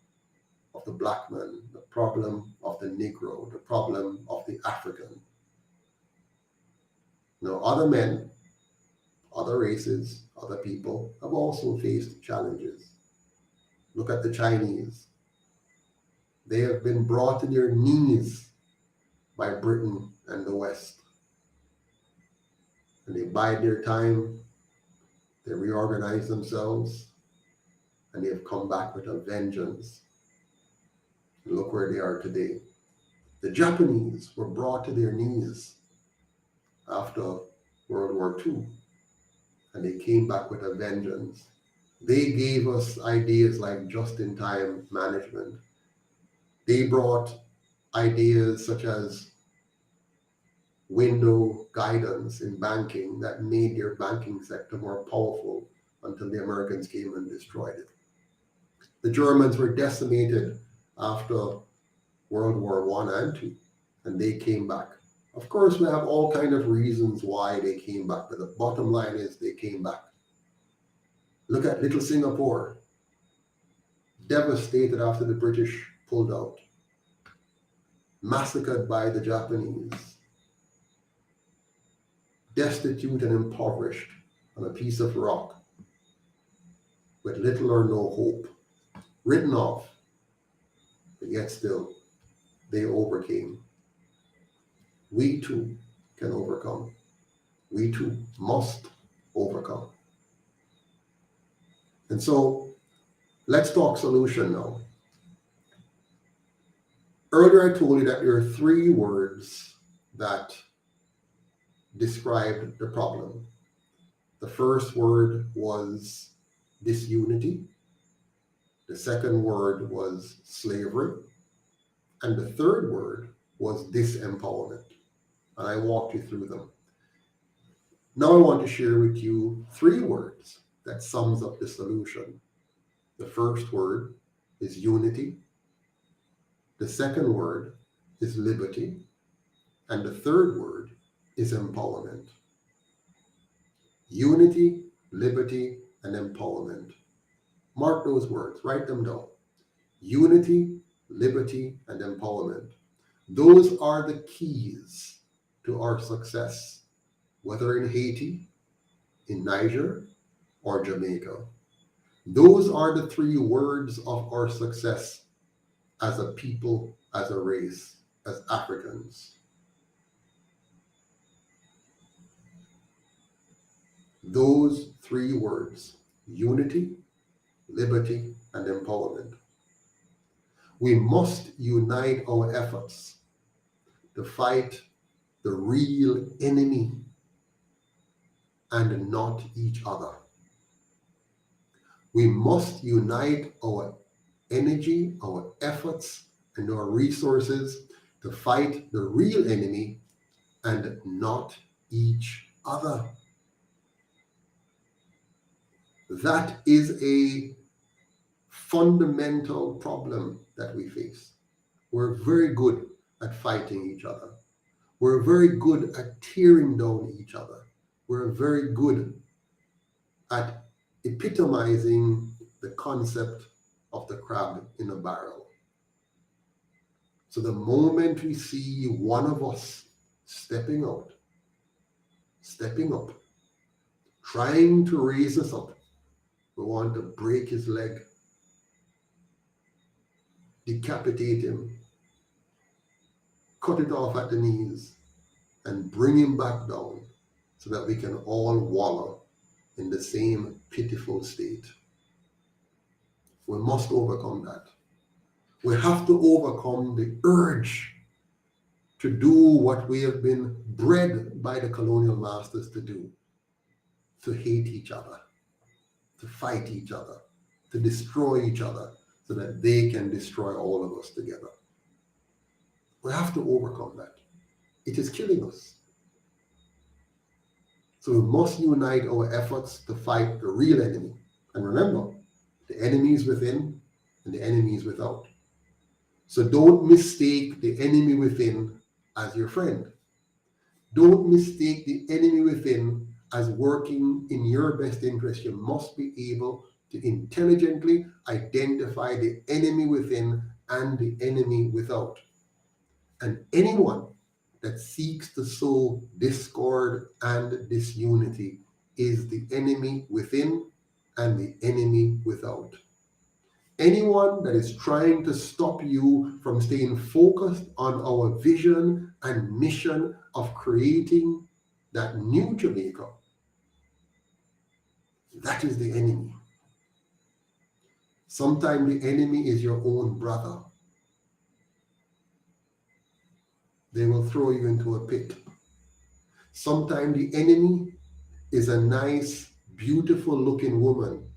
S4: of the black man, the problem of the Negro, the problem of the African. Now, other men, other races, other people have also faced challenges. Look at the Chinese. They have been brought to their knees by Britain and the West. And they bide their time, they reorganize themselves, and they have come back with a vengeance. And look where they are today. The Japanese were brought to their knees after World War II, and they came back with a vengeance. They gave us ideas like just-in-time management. They brought ideas such as window guidance in banking that made their banking sector more powerful until the Americans came and destroyed it. The Germans were decimated after World War I and II, and they came back. Of course, we have all kinds of reasons why they came back, but the bottom line is they came back. Look at little Singapore, devastated after the British pulled out, massacred by the Japanese, destitute and impoverished on a piece of rock with little or no hope, written off, but yet still they overcame. We too can overcome. We too must overcome. And so let's talk solution now. Earlier I told you that there are 3 words that described the problem. The first word was disunity. The second word was slavery. And the third word was disempowerment. And I walked you through them. Now I want to share with you 3 words that sums up the solution. The first word is unity. The second word is liberty. And the third word is empowerment. Unity, liberty, and empowerment. Mark those words, write them down. Unity, liberty, and empowerment. Those are the keys to our success, whether in Haiti, in Niger, or Jamaica. Those are the 3 words of our success as a people, as a race, as Africans. Those three words, unity, liberty, and empowerment. We must unite our efforts to fight the real enemy and not each other. We must unite our energy, our efforts, and our resources to fight the real enemy and not each other. That is a fundamental problem that we face. We're very good at fighting each other. We're very good at tearing down each other. We're very good at epitomizing the concept of the crab in a barrel. So the moment we see one of us stepping out, stepping up, trying to raise us up, we want to break his leg, decapitate him, cut it off at the knees, and bring him back down so that we can all wallow in the same pitiful state. We must overcome that. We have to overcome the urge to do what we have been bred by the colonial masters to do, to hate each other, to fight each other, to destroy each other so that they can destroy all of us together. We have to overcome that. It is killing us. So we must unite our efforts to fight the real enemy. And remember, the enemy is within and the enemy is without. So don't mistake the enemy within as your friend. Don't mistake the enemy within as working in your best interest. You must be able to intelligently identify the enemy within and the enemy without. And anyone that seeks to sow discord and disunity is the enemy within and the enemy without. Anyone that is trying to stop you from staying focused on our vision and mission of creating that new Jamaica, that is the enemy. Sometimes the enemy is your own brother. They will throw you into a pit. Sometimes the enemy is a nice, beautiful looking woman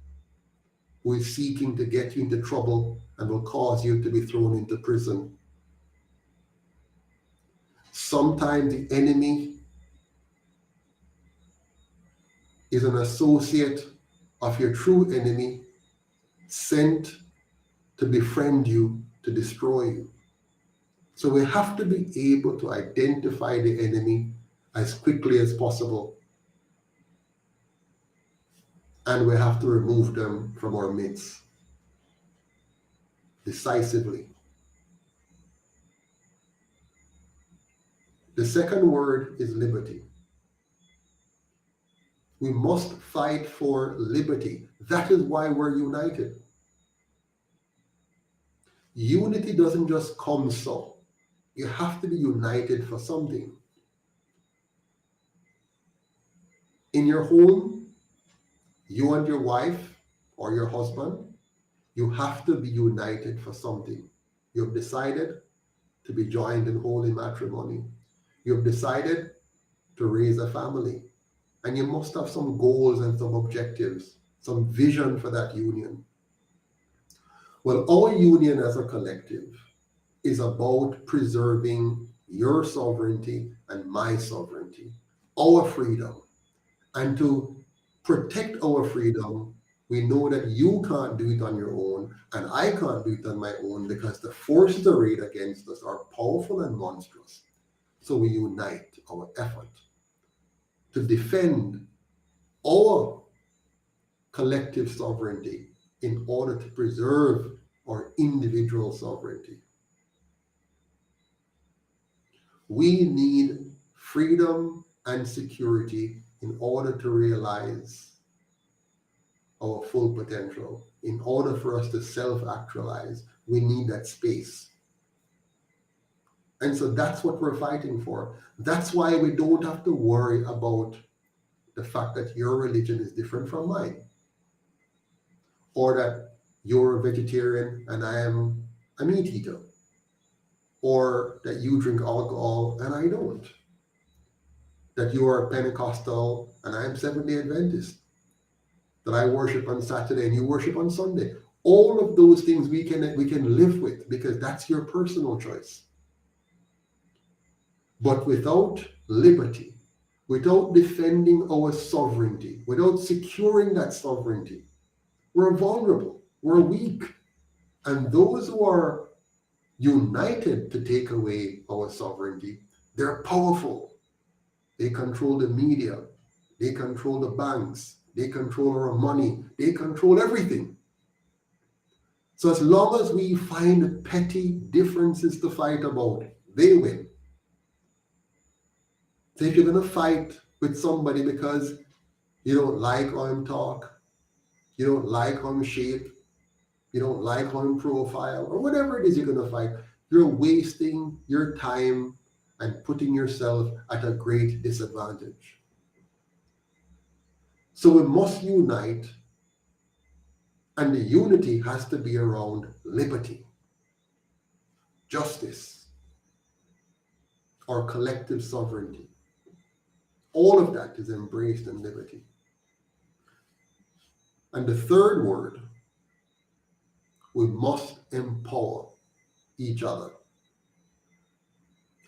S4: who is seeking to get you into trouble and will cause you to be thrown into prison. Sometimes the enemy is an associate of your true enemy sent to befriend you, to destroy you. So we have to be able to identify the enemy as quickly as possible. And we have to remove them from our midst decisively. The second word is liberty. We must fight for liberty. That is why we're united. Unity doesn't just come so. You have to be united for something. In your home, you and your wife or your husband, you have to be united for something. You've decided to be joined in holy matrimony. You've decided to raise a family. And you must have some goals and some objectives, some vision for that union. Well, our union as a collective is about preserving your sovereignty and my sovereignty, our freedom. And to protect our freedom, we know that you can't do it on your own, and I can't do it on my own because the forces arrayed against us are powerful and monstrous. So we unite our effort to defend our collective sovereignty in order to preserve our individual sovereignty. We need freedom and security in order to realize our full potential. In order for us to self-actualize, we need that space. And so that's what we're fighting for. That's why we don't have to worry about the fact that your religion is different from mine, or that you're a vegetarian and I am a meat eater, or that you drink alcohol and I don't, that you are a Pentecostal and I am Seventh-day Adventist, that I worship on Saturday and you worship on Sunday. All of those things we can live with, because that's your personal choice. But without liberty, without defending our sovereignty, without securing that sovereignty, we're vulnerable, we're weak. And those who are united to take away our sovereignty, they're powerful. They control the media, they control the banks, they control our money, they control everything. So as long as we find petty differences to fight about, they win. So if you're going to fight with somebody because you don't like how I'm talk, you don't like how I'm shape, you don't like how I'm profile, or whatever it is you're going to fight, you're wasting your time and putting yourself at a great disadvantage. So we must unite, and the unity has to be around liberty, justice, or collective sovereignty. All of that is embraced in liberty. And the third word, we must empower each other.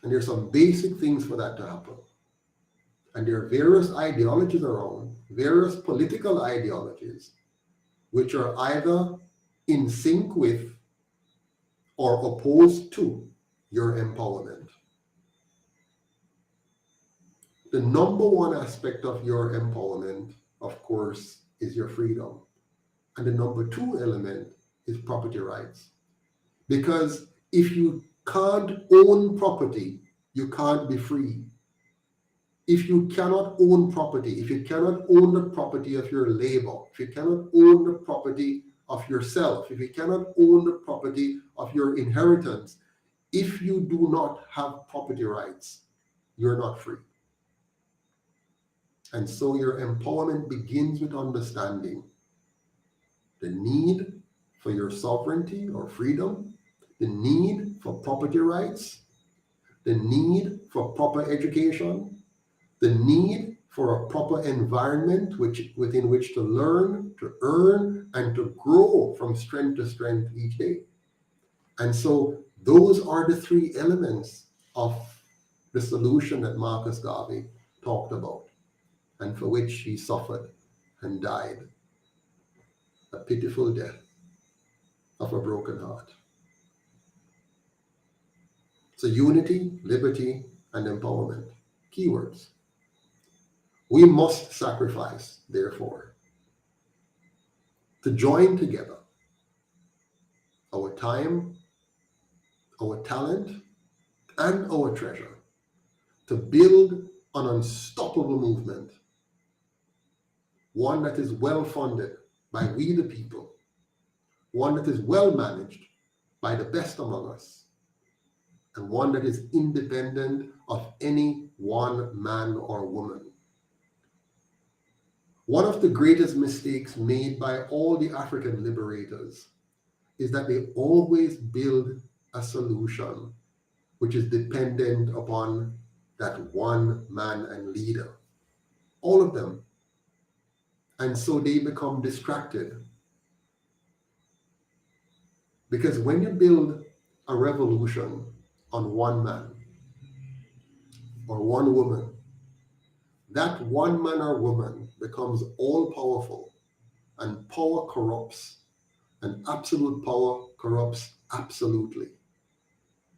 S4: And there's some basic things for that to happen. And there are various ideologies around, various political ideologies, which are either in sync with or opposed to your empowerment. The number one aspect of your empowerment, of course, is your freedom. And the number two element is property rights. Because if you can't own property, you can't be free. If you cannot own property, if you cannot own the property of your labor, if you cannot own the property of yourself, if you cannot own the property of your inheritance, if you do not have property rights, you're not free. And so your empowerment begins with understanding the need for your sovereignty or freedom, the need for property rights, the need for proper education, the need for a proper environment within which to learn, to earn, and to grow from strength to strength each day. And so those are the three elements of the solution that Marcus Garvey talked about, and for which he suffered and died a pitiful death of a broken heart. So unity, liberty, and empowerment, keywords. We must sacrifice, therefore, to join together our time, our talent, and our treasure to build an unstoppable movement, one that is well funded by we the people, one that is well managed by the best among us, and one that is independent of any one man or woman. One of the greatest mistakes made by all the African liberators is that they always build a solution which is dependent upon that one man and leader. All of them. And so they become distracted. Because when you build a revolution on one man or one woman, that one man or woman becomes all powerful, and power corrupts, and absolute power corrupts absolutely.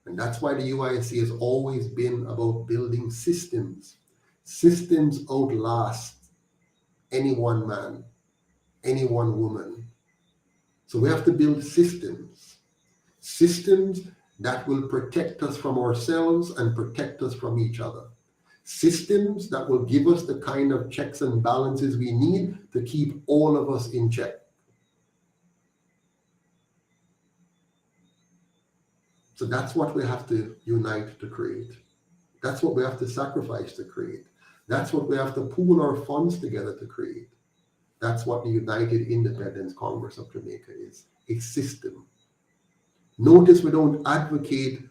S4: And that's why the UIC has always been about building systems. Systems outlast any one man, any one woman. So we have to build systems. Systems that will protect us from ourselves and protect us from each other. systems that will give us the kind of checks and balances we need to keep all of us in check. So that's what we have to unite to create. That's what we have to sacrifice to create. That's what we have to pool our funds together to create. That's what the United Independence Congress of Jamaica is, a system. Notice we don't advocate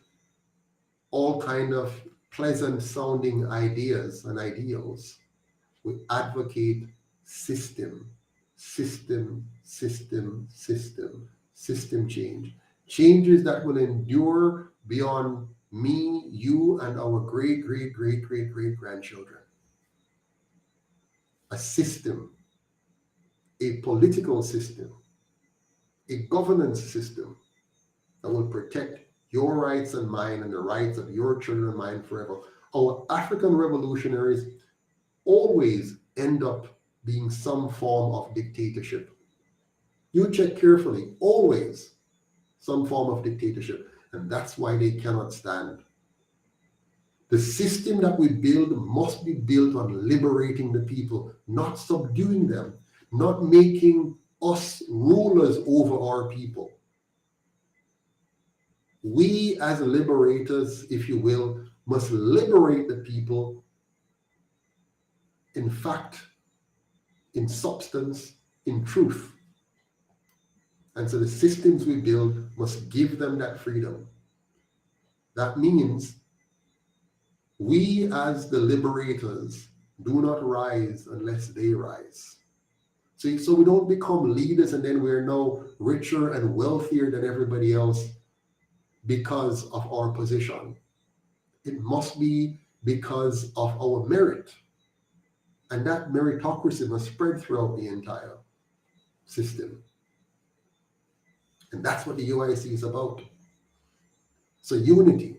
S4: all kind of pleasant sounding ideas and ideals. We advocate system change. Changes that will endure beyond me, you, and our great grandchildren. A system, a political system, a governance system that will protect your rights and mine and the rights of your children and mine forever. Our African revolutionaries always end up being some form of dictatorship. You check carefully, always some form of dictatorship, and that's why they cannot stand. The system that we build must be built on liberating the people, not subduing them, not making us rulers over our people. We as liberators, if you will, must liberate the people in fact, in substance, in truth. And so the systems we build must give them that freedom. That means we as the liberators do not rise unless they rise. So we don't become leaders and then we're now richer and wealthier than everybody else because of our position. It must be because of our merit. And that meritocracy must spread throughout the entire system. And that's what the UIC is about. So unity,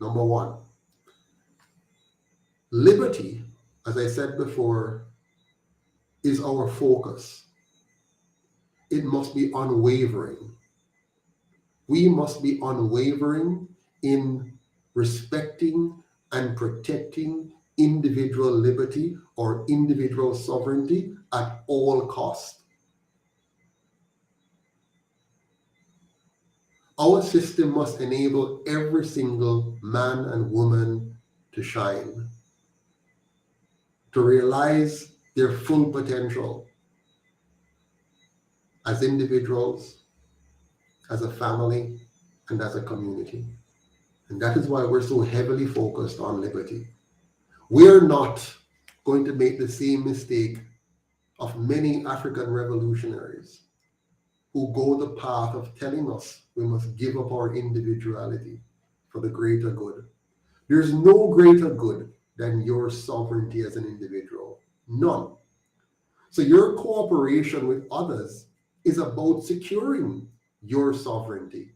S4: number one. Liberty, as I said before, is our focus. It must be unwavering. We must be unwavering in respecting and protecting individual liberty or individual sovereignty at all costs. Our system must enable every single man and woman to shine, to realize their full potential as individuals, as a family, and as a community. And that is why we're so heavily focused on liberty. We're not going to make the same mistake of many African revolutionaries who go the path of telling us we must give up our individuality for the greater good. There's no greater good than your sovereignty as an individual. None. So your cooperation with others is about securing your sovereignty,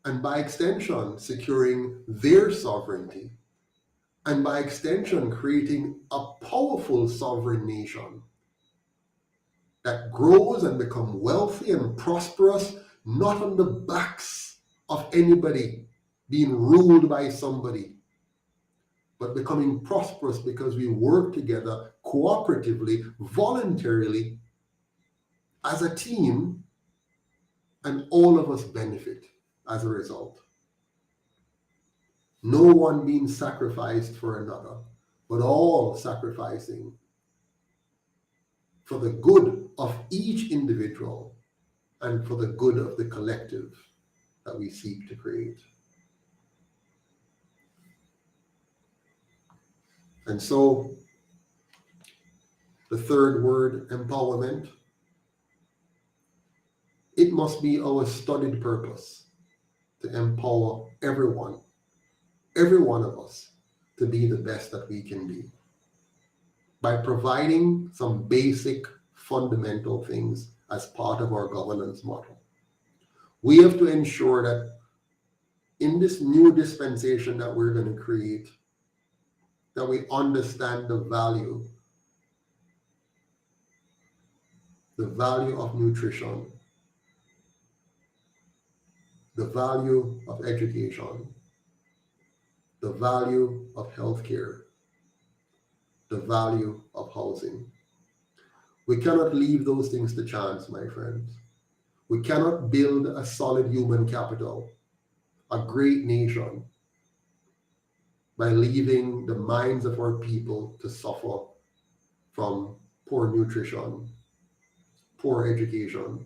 S4: and by extension, securing their sovereignty, and by extension, creating a powerful sovereign nation that grows and becomes wealthy and prosperous, not on the backs of anybody being ruled by somebody, but becoming prosperous because we work together cooperatively, voluntarily, as a team, and all of us benefit as a result. No one being sacrificed for another, but all sacrificing for the good of each individual and for the good of the collective that we seek to create. And so, the third word, empowerment, it must be our studied purpose to empower everyone, every one of us, to be the best that we can be, by providing some basic fundamental things as part of our governance model. We have to ensure that in this new dispensation that we're going to create, that we understand the value of nutrition, the value of education, the value of healthcare, the value of housing. We cannot leave those things to chance, my friends. We cannot build a solid human capital, a great nation, by leaving the minds of our people to suffer from poor nutrition, poor education,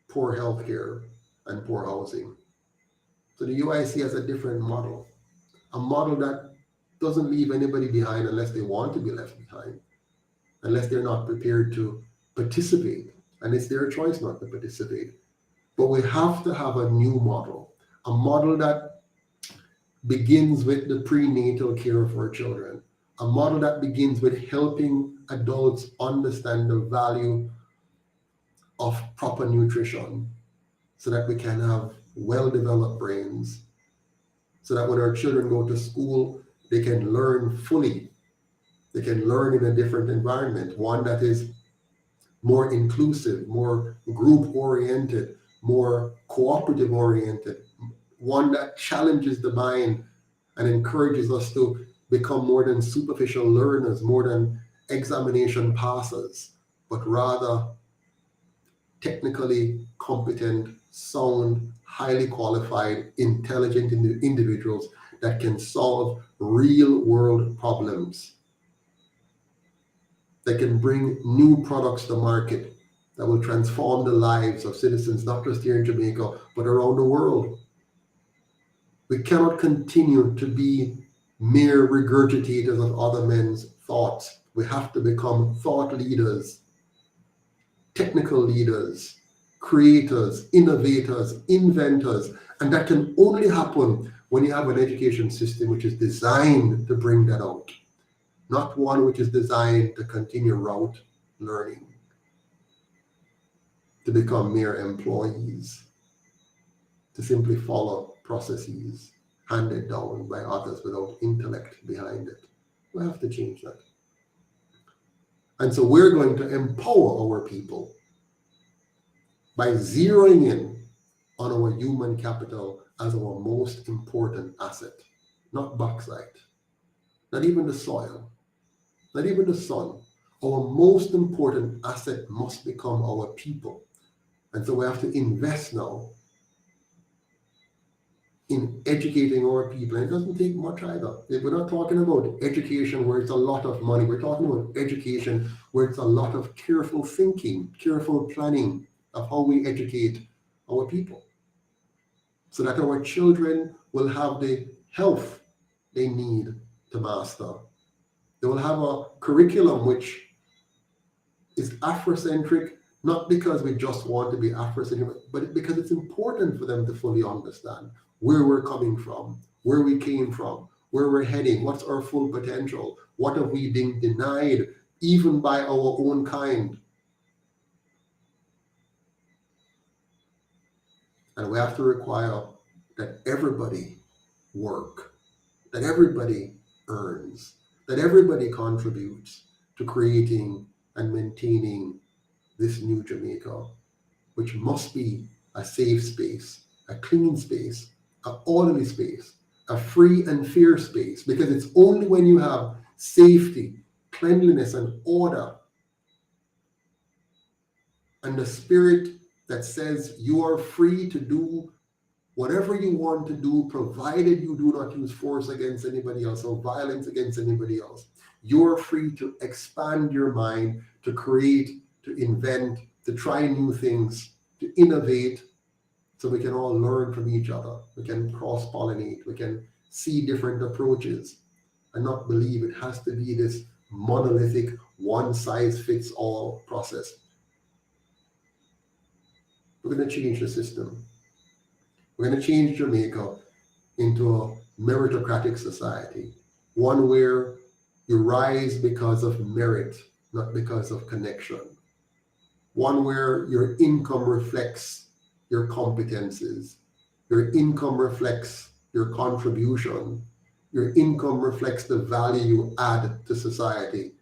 S4: poor healthcare, and poor housing. So the UIC has a different model, a model that doesn't leave anybody behind unless they want to be left behind, unless they're not prepared to participate, and it's their choice not to participate. But we have to have a new model, a model that begins with the prenatal care for children, a model that begins with helping adults understand the value of proper nutrition so that we can have well-developed brains, so that when our children go to school, they can learn fully. They can learn in a different environment, one that is more inclusive, more group-oriented, more cooperative-oriented, one that challenges the mind and encourages us to become more than superficial learners, more than examination passers, but rather technically competent, sound, highly qualified, intelligent individuals that can solve real-world problems, that can bring new products to market that will transform the lives of citizens, not just here in Jamaica, but around the world. We cannot continue to be mere regurgitators of other men's thoughts. We have to become thought leaders, technical leaders, creators, innovators, inventors, and that can only happen when you have an education system which is designed to bring that out, not one which is designed to continue rote learning, to become mere employees, to simply follow processes handed down by others without intellect behind it. We have to change that. And so we're going to empower our people by zeroing in on our human capital as our most important asset, not bauxite, not even the soil, not even the sun. Our most important asset must become our people. And so we have to invest now in educating our people. And it doesn't take much either. We're not talking about education where it's a lot of money. We're talking about education where it's a lot of careful thinking, careful planning of how we educate our people, so that our children will have the health they need to master. They will have a curriculum which is Afrocentric, not because we just want to be Afrocentric, but because it's important for them to fully understand where we're coming from, where we came from, where we're heading, what's our full potential, what have we been denied even by our own kind. And we have to require that everybody work, that everybody earns, that everybody contributes to creating and maintaining this new Jamaica, which must be a safe space, a clean space, an orderly space, a free and fair space, because it's only when you have safety, cleanliness, and order, and the spirit that says you are free to do whatever you want to do, provided you do not use force against anybody else or violence against anybody else. You're free to expand your mind, to create, to invent, to try new things, to innovate, so we can all learn from each other. We can cross-pollinate. We can see different approaches and not believe it has to be this monolithic, one-size-fits-all process. We're going to change the system. We're going to change Jamaica into a meritocratic society, one where you rise because of merit, not because of connection, one where your income reflects your competences, your income reflects your contribution, your income reflects the value you add to society,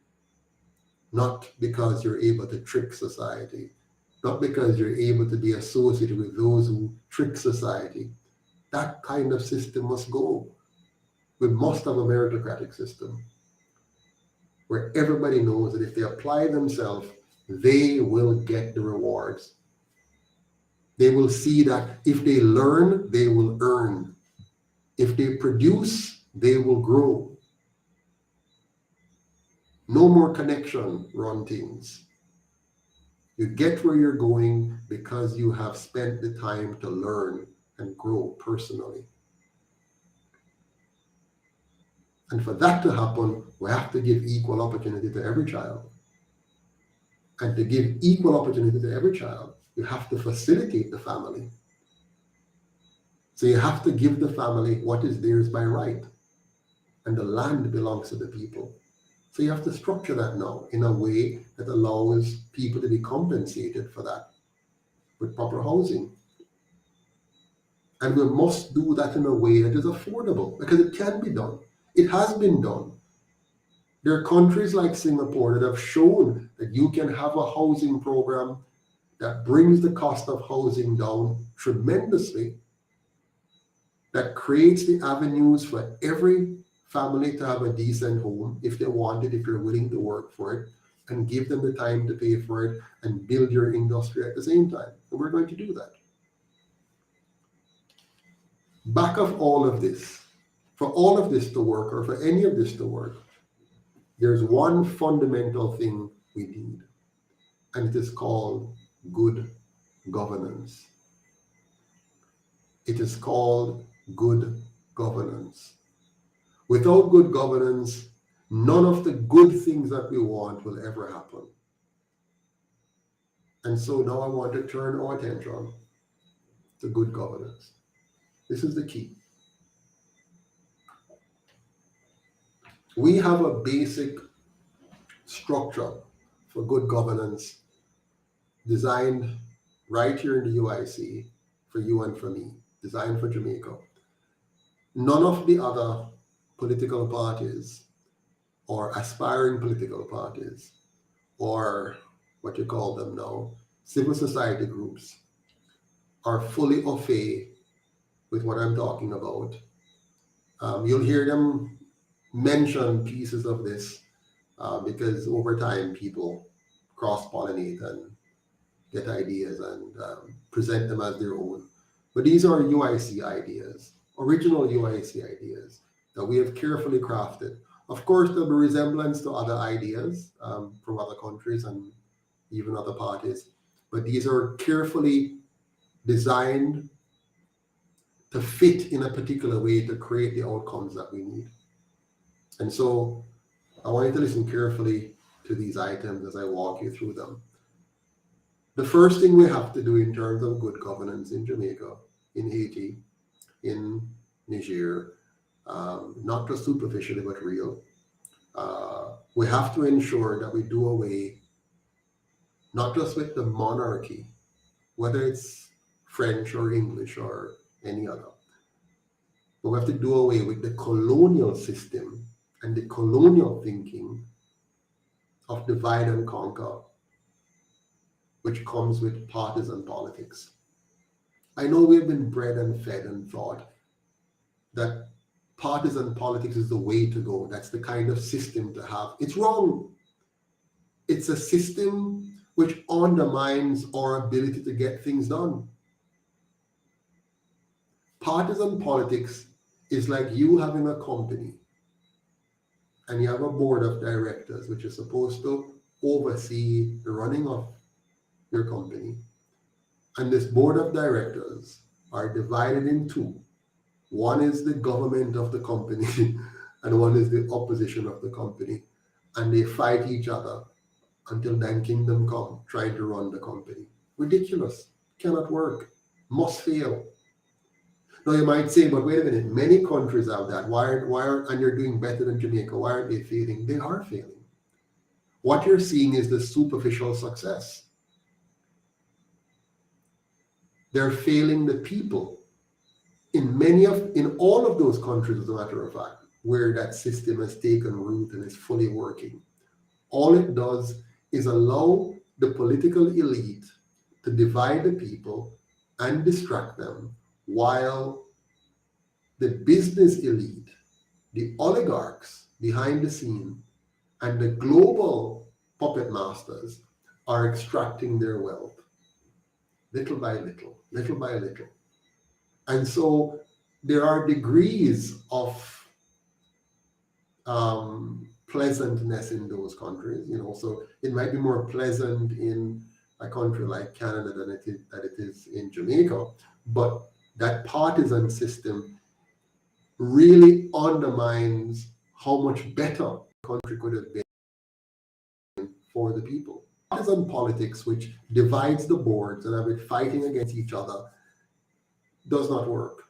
S4: not because you're able to trick society, not because you're able to be associated with those who trick society. That kind of system must go. We must have a meritocratic system. where everybody knows that if they apply themselves, they will get the rewards. They will see that if they learn, they will earn. If they produce, they will grow. No more connection run things. You get where you're going because you have spent the time to learn and grow personally. And for that to happen, we have to give equal opportunity to every child. And to give equal opportunity to every child, you have to facilitate the family. So you have to give the family what is theirs by right. And the land belongs to the people. So you have to structure that now in a way that allows people to be compensated for that with proper housing. And we must do that in a way that is affordable because it can be done. It has been done. There are countries like Singapore that have shown that you can have a housing program that brings the cost of housing down tremendously, that creates the avenues for every family to have a decent home if they want it, if you're willing to work for it, and give them the time to pay for it and build your industry at the same time. And we're going to do that. Back of all of this, for all of this to work, or for any of this to work, there's one fundamental thing we need, and it is called good governance. It is called good governance. Without good governance, none of the good things that we want will ever happen. And so now I want to turn our attention to good governance. This is the key. We have a basic structure for good governance designed right here in the UIC for you and for me, designed for Jamaica. None of the other political parties or aspiring political parties, or what you call them now, civil society groups, are fully au fait with what I'm talking about. You'll hear them mention pieces of this because over time people cross-pollinate and get ideas and present them as their own. But these are UIC ideas, original UIC ideas that we have carefully crafted. Of course, there'll be resemblance to other ideas from other countries and even other parties, but these are carefully designed to fit in a particular way to create the outcomes that we need. And so I want you to listen carefully to these items as I walk you through them. The first thing we have to do in terms of good governance in Jamaica, in Haiti, in Niger, not just superficially but real, we have to ensure that we do away not just with the monarchy, whether it's French or English or any other, but we have to do away with the colonial system and the colonial thinking of divide and conquer, which comes with partisan politics. I know we've been bred and fed and thought that partisan politics is the way to go. That's the kind of system to have. It's wrong. It's a system which undermines our ability to get things done. Partisan politics is like you having a company and you have a board of directors which is supposed to oversee the running of your company. And this board of directors are divided in two. One is the government of the company and one is the opposition of the company. And they fight each other until then kingdom come, trying to run the company. Ridiculous. Cannot work. Must fail. Now you might say, but wait a minute, many countries have that. And you're doing better than Jamaica. Why aren't they failing? They are failing. What you're seeing is the superficial success. They're failing the people. In all of those countries, as a matter of fact, where that system has taken root and is fully working, all it does is allow the political elite to divide the people and distract them, while the business elite, the oligarchs behind the scene, And the global puppet masters are extracting their wealth little by little, little by little. And so there are degrees of pleasantness in those countries, so it might be more pleasant in a country like Canada than it is in Jamaica, but that partisan system really undermines how much better the country could have been for the people. Partisan politics, which divides the boards and have it fighting against each other, does not work.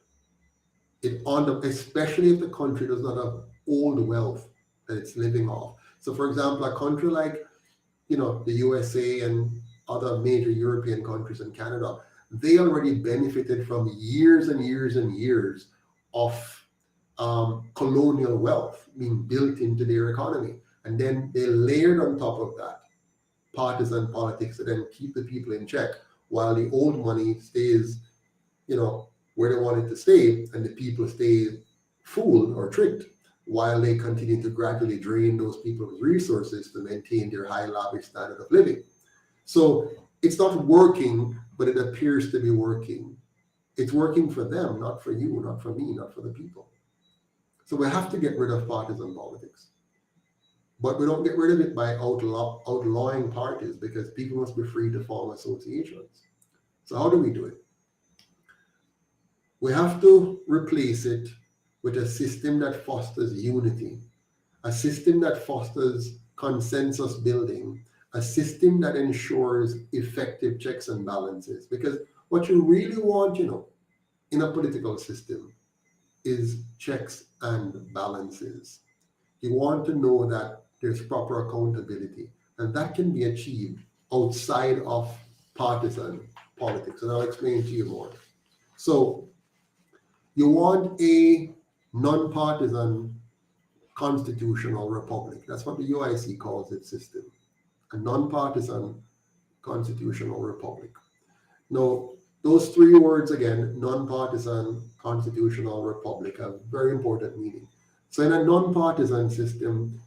S4: Especially if the country does not have old wealth that it's living off. So, for example, a country like, the USA and other major European countries and Canada, they already benefited from years and years and years of colonial wealth being built into their economy. And then they layered on top of that partisan politics to then keep the people in check while the old money stays, where they want it to stay, and the people stay fooled or tricked while they continue to gradually drain those people's resources to maintain their high lavish standard of living. So it's not working, but it appears to be working. It's working for them, not for you, not for me, not for the people. So we have to get rid of partisan politics. But we don't get rid of it by outlawing parties, because people must be free to form associations. So how do we do it? We have to replace it with a system that fosters unity, a system that fosters consensus building, a system that ensures effective checks and balances. Because what you really want, in a political system is checks and balances. You want to know that there's proper accountability, and that can be achieved outside of partisan politics. And I'll explain to you more. So you want a non-partisan constitutional republic. That's what the UIC calls its system, a non-partisan constitutional republic. Now, those three words again, non-partisan constitutional republic, have very important meaning. So in a non-partisan system,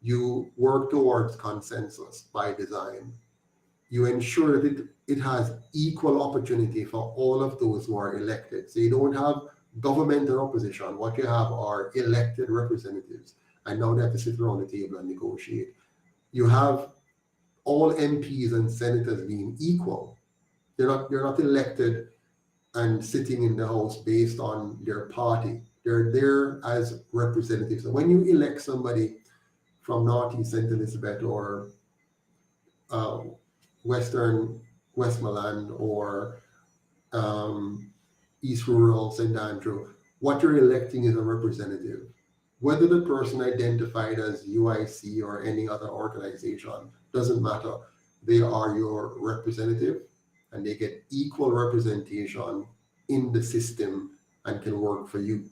S4: you work towards consensus by design. You ensure that it has equal opportunity for all of those who are elected. So you don't have government and opposition. What you have are elected representatives, and now they have to sit around the table and negotiate. You have all MPs and senators being equal. They're not elected and sitting in the House based on their party. They're there as representatives. So when you elect somebody from Northeast St. Elizabeth or Western Westmoreland or East Rural St. Andrew, what you're electing is a representative. Whether the person identified as UIC or any other organization, doesn't matter. They are your representative, and they get equal representation in the system and can work for you.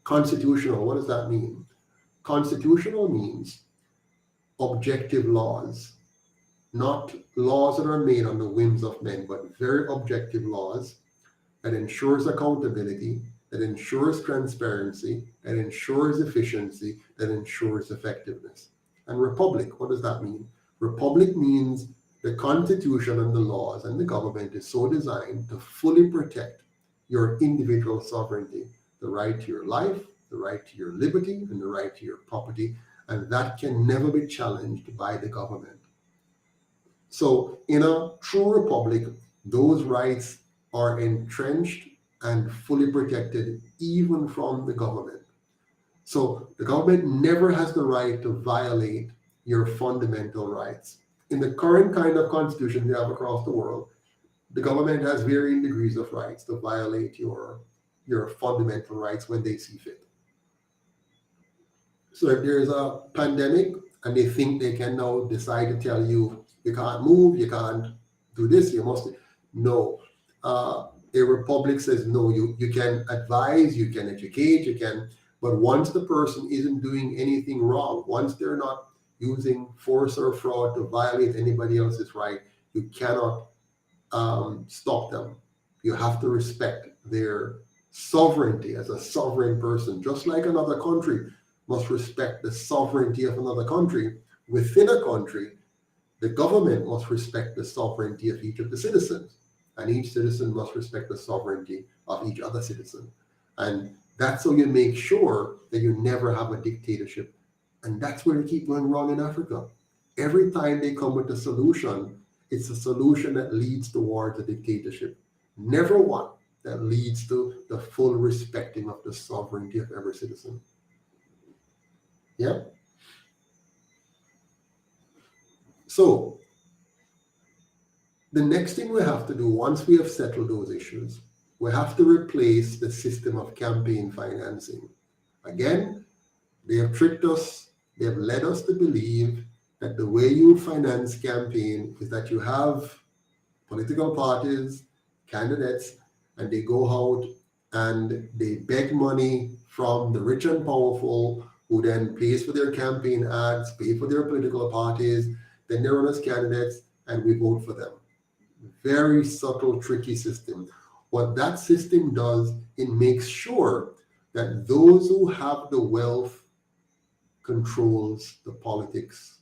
S4: Constitutional, what does that mean? Constitutional means objective laws, not laws that are made on the whims of men, but very objective laws that ensures accountability, that ensures transparency, that ensures efficiency, that ensures effectiveness. And republic, what does that mean? Republic means the Constitution and the laws and the government is so designed to fully protect your individual sovereignty, the right to your life, the right to your liberty, and the right to your property, and that can never be challenged by the government. So in a true republic, those rights are entrenched and fully protected even from the government. So the government never has the right to violate your fundamental rights. In the current kind of constitution we have across the world, the government has varying degrees of rights to violate your fundamental rights when they see fit. So if there's a pandemic and they think they can now decide to tell you, you can't move, you can't do this, you must, no. A republic says, no, you can advise, you can educate, you can, but once the person isn't doing anything wrong, once they're not using force or fraud to violate anybody else's right, you cannot stop them. You have to respect their sovereignty as a sovereign person, just like another country. must respect the sovereignty of another country. Within a country, the government must respect the sovereignty of each of the citizens, and each citizen must respect the sovereignty of each other citizen. And that's how you make sure that you never have a dictatorship. And that's where they keep going wrong in Africa. Every time they come with a solution, it's a solution that leads towards a dictatorship. Never one that leads to the full respecting of the sovereignty of every citizen. Yeah? So, the next thing we have to do, once we have settled those issues, we have to replace the system of campaign financing. Again, they have tricked us. They have led us to believe that the way you finance campaign is that you have political parties, candidates, and they go out and they beg money from the rich and powerful, who then pays for their campaign ads, pay for their political parties, then they run as candidates, and we vote for them. Very subtle, tricky system. What that system does, it makes sure that those who have the wealth controls the politics,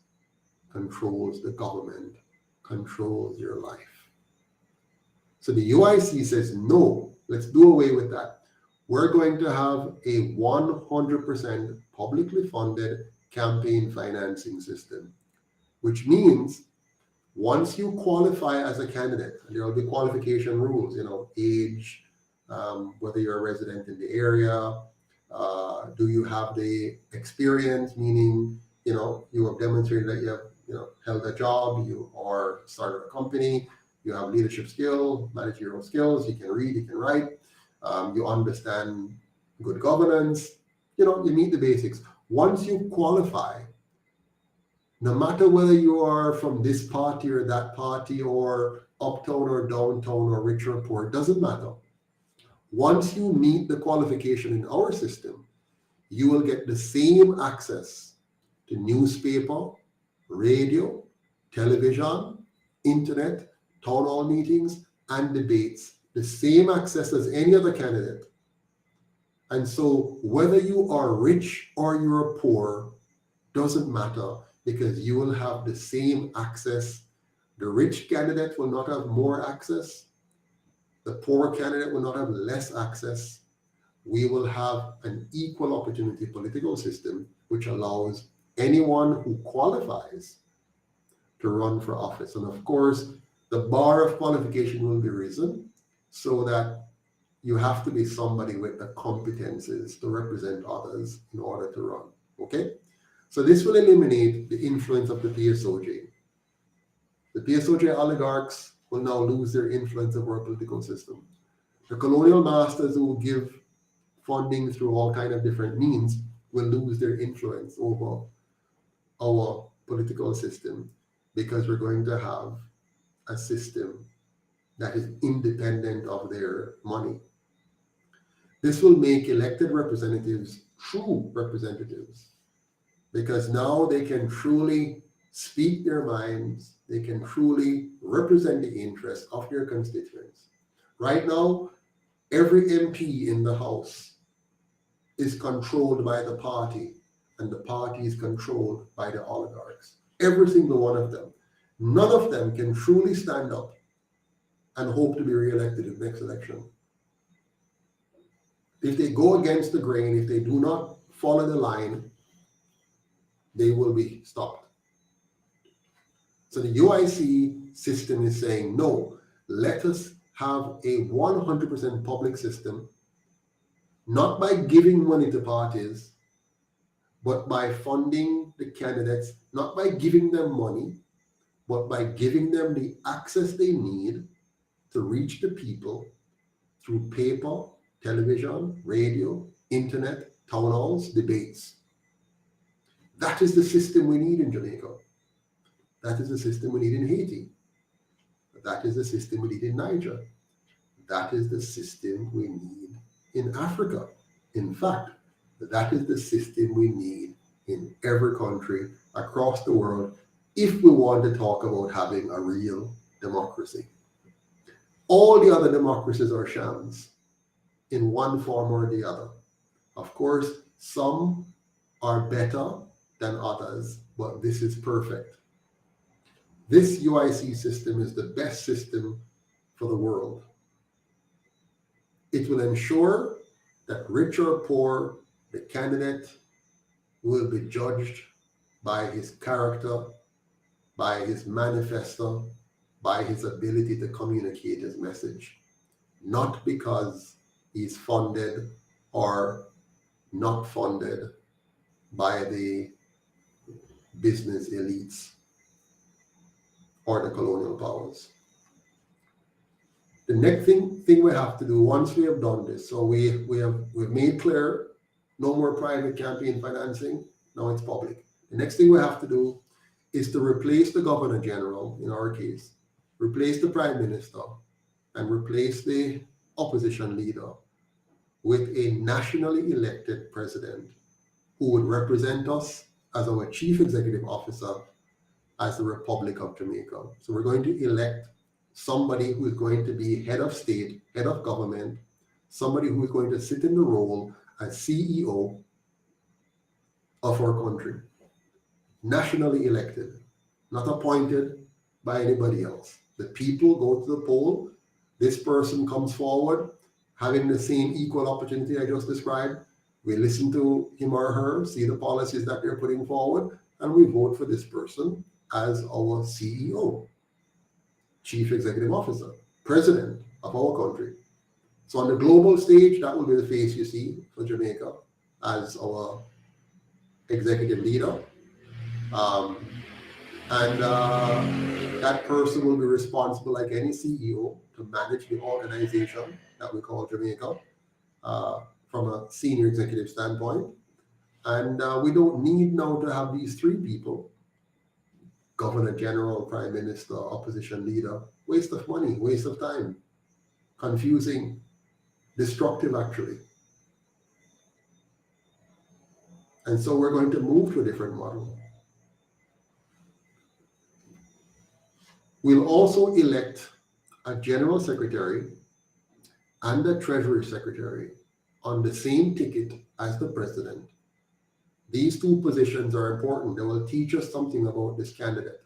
S4: controls the government, controls your life. So the UIC says, no, let's do away with that. We're going to have a 100% publicly funded campaign financing system, which means once you qualify as a candidate, and there will be qualification rules, age, whether you're a resident in the area, do you have the experience, meaning, you have demonstrated that you have, held a job, you are started a company, you have leadership skill, managerial skills, you can read, you can write, you understand good governance, you meet the basics. Once you qualify, no matter whether you are from this party or that party or uptown or downtown or rich or poor, it doesn't matter. Once you meet the qualification in our system, you will get the same access to newspaper, radio, television, internet, town hall meetings, and debates, the same access as any other candidate. And so whether you are rich or you're poor, doesn't matter, because you will have the same access. The rich candidate will not have more access. The poor candidate will not have less access. We will have an equal opportunity political system which allows anyone who qualifies to run for office. And of course, the bar of qualification will be risen so that you have to be somebody with the competences to represent others in order to run. Okay? So this will eliminate the influence of the PSOJ. The PSOJ oligarchs will now lose their influence over our political system. The colonial masters who give funding through all kinds of different means will lose their influence over our political system, because we're going to have a system that is independent of their money. This will make elected representatives true representatives, because now they can truly speak their minds, they can truly represent the interests of their constituents. Right now, every MP in the House is controlled by the party, and the party is controlled by the oligarchs. Every single one of them. None of them can truly stand up and hope to be re-elected in the next election. If they go against the grain, if they do not follow the line, they will be stopped. So the UIC system is saying, no, let us have a 100% public system, not by giving money to parties, but by funding the candidates, not by giving them money, but by giving them the access they need to reach the people through paper, television, radio, internet, town halls, debates. That is the system we need in Jamaica. That is the system we need in Haiti. That is the system we need in Niger. That is the system we need in Africa. In fact, that is the system we need in every country across the world if we want to talk about having a real democracy. All the other democracies are shams in one form or the other. Of course, some are better than others, but this is perfect. This UIC system is the best system for the world. It will ensure that rich or poor, the candidate will be judged by his character, by his manifesto, by his ability to communicate his message, not because he's funded or not funded by the business elites or the colonial powers. The next thing we have to do once we have done this, so we've made clear no more private campaign financing, now it's public. The next thing we have to do is to replace the Governor General, in our case, replace the Prime Minister, and replace the opposition leader with a nationally elected president who would represent us as our chief executive officer as the Republic of Jamaica. So we're going to elect somebody who is going to be head of state, head of government, somebody who is going to sit in the role as CEO of our country. Nationally elected, not appointed by anybody else. The people go to the poll, this person comes forward, having the same equal opportunity I just described. We listen to him or her, see the policies that they're putting forward, and we vote for this person as our CEO, Chief Executive Officer, President of our country. So on the global stage, that will be the face you see for Jamaica as our executive leader. That person will be responsible, like any CEO, to manage the organization that we call Jamaica from a senior executive standpoint. And we don't need now to have these three people, Governor General, Prime Minister, opposition leader. Waste of money, waste of time, confusing, destructive actually. And so we're going to move to a different model. We'll also elect a General Secretary and a Treasury Secretary on the same ticket as the President. These two positions are important. They will teach us something about this candidate.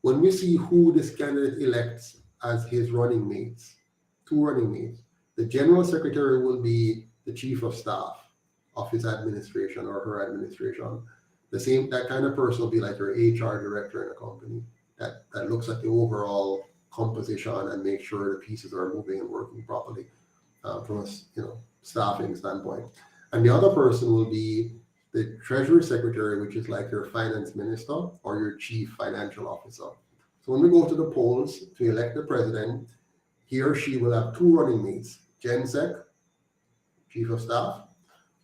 S4: When we see who this candidate elects as his running mates, two running mates, the General Secretary will be the Chief of Staff of his administration or her administration. That kind of person will be like your HR director in a company that looks at the overall composition and makes sure the pieces are moving and working properly from a staffing standpoint. And the other person will be the Treasury Secretary, which is like your Finance Minister or your Chief Financial Officer. So when we go to the polls to elect the President, he or she will have two running mates, GenSec, Chief of Staff,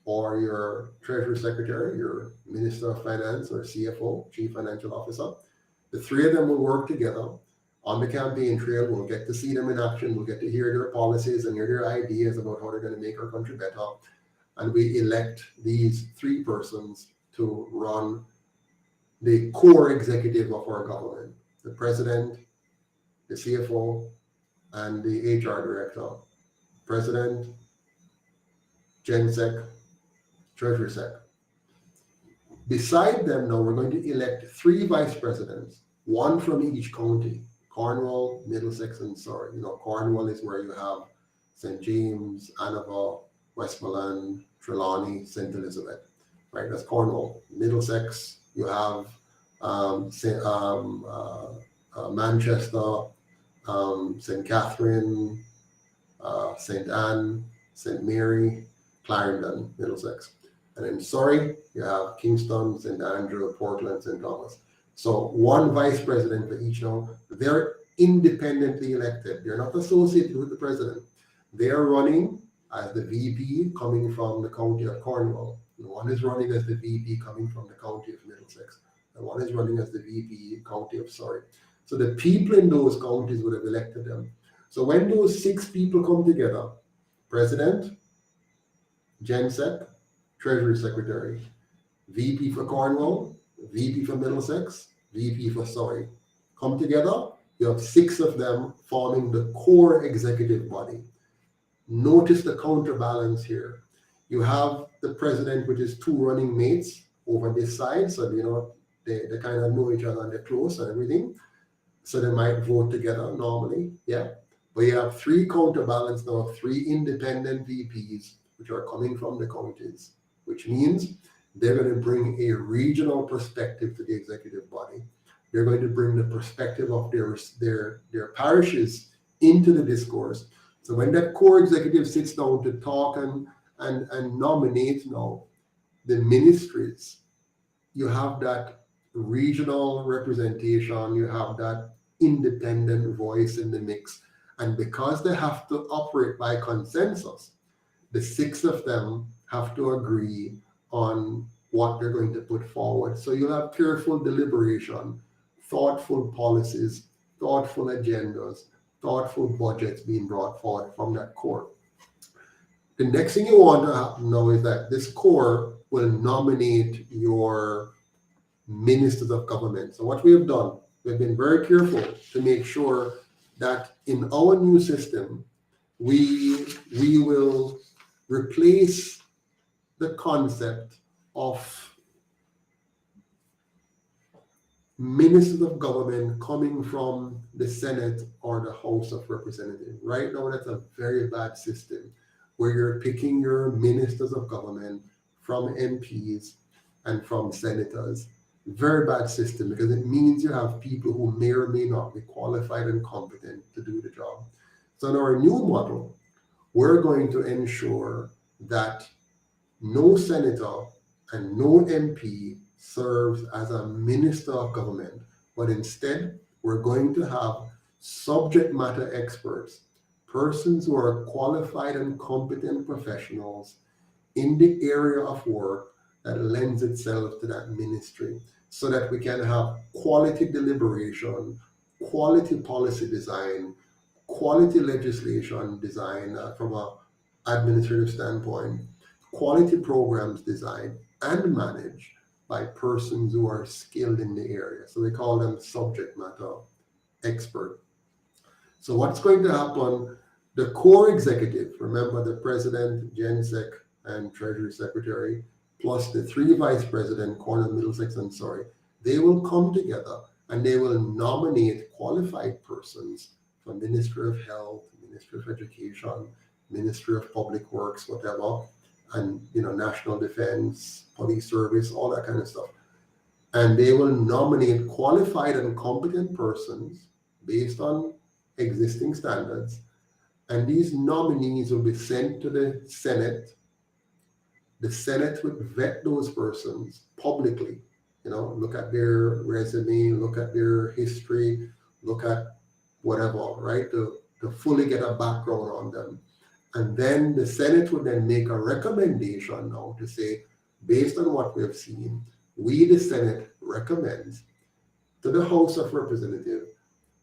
S4: or your Treasury Secretary, your Minister of Finance or CFO, Chief Financial Officer. The three of them will work together on the campaign trail. We'll get to see them in action. We'll get to hear their policies and hear their ideas about how they're going to make our country better. And we elect these three persons to run the core executive of our government, the President, the CFO, and the HR Director. President, GenSec, Treasury Sec. Beside them now, we're going to elect three vice presidents, one from each county, Cornwall, Middlesex, and Surrey. Cornwall is where you have St. James, Annava, Westmoreland, Trelawney, St. Elizabeth, right? That's Cornwall. Middlesex, you have Manchester, St. Catherine, St. Anne, St. Mary, Clarendon, Middlesex. And in Surrey, you have Kingston, St. Andrew, Portland, St. Thomas. So one vice president for each now. They're independently elected. They're not associated with the president. They're running as the VP coming from the county of Cornwall. And one is running as the VP coming from the county of Middlesex. And one is running as the VP county of Surrey. So the people in those counties would have elected them. So when those six people come together, President, GenSec, Treasury Secretary, VP for Cornwall, VP for Middlesex, VP for Surrey, come together, you have six of them forming the core executive body. Notice the counterbalance here. You have the president with his two running mates, over this side, so they kind of know each other and they're close and everything. So they might vote together normally, yeah. But you have three counterbalance now, three independent VPs, which are coming from the counties, which means they're going to bring a regional perspective to the executive body. They're going to bring the perspective of their parishes into the discourse. So when that core executive sits down to talk and nominate now the ministries, you have that regional representation, you have that independent voice in the mix. And because they have to operate by consensus, the six of them have to agree on what they're going to put forward. So you'll have careful deliberation, thoughtful policies, thoughtful agendas, thoughtful budgets being brought forward from that core. The next thing you want to happen now is that this core will nominate your ministers of government. So what we have done, we've been very careful to make sure that in our new system, we will replace the concept of ministers of government coming from the Senate or the House of Representatives. Right now, that's a very bad system where you're picking your ministers of government from MPs and from senators. Very bad system, because it means you have people who may or may not be qualified and competent to do the job. So in our new model, we're going to ensure that no senator and no MP serves as a minister of government, but instead we're going to have subject matter experts, persons who are qualified and competent professionals in the area of work that lends itself to that ministry, so that we can have quality deliberation, quality policy design, quality legislation design from an administrative standpoint, quality programs designed and managed by persons who are skilled in the area. So we call them subject matter expert. So what's going to happen, the core executive, remember the president, GenSec, and treasury secretary, plus the three vice president, Cornell, Middlesex, and Surrey, they will come together and they will nominate qualified persons from Ministry of Health, Ministry of Education, Ministry of Public Works, whatever, and National Defense, Police Service, all that kind of stuff. And they will nominate qualified and competent persons based on existing standards. And these nominees will be sent to the Senate. The Senate would vet those persons publicly, look at their resume, look at their history, look at whatever, right, to fully get a background on them. And then the Senate would then make a recommendation now to say, based on what we have seen, we, the Senate, recommend to the House of Representatives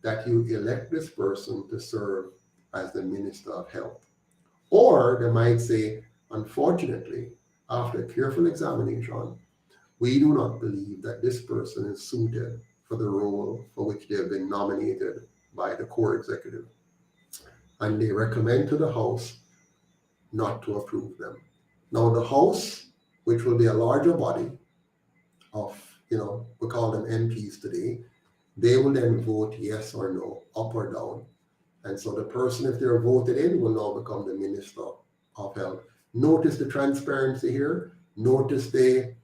S4: that you elect this person to serve as the Minister of Health. Or they might say, unfortunately, after careful examination, we do not believe that this person is suited for the role for which they have been nominated by the core executive. And they recommend to the House not to approve them. Now the House, which will be a larger body of, we call them MPs today, they will then vote yes or no, up or down. And so the person, if they're voted in, will now become the Minister of Health. Notice the transparency here. Notice the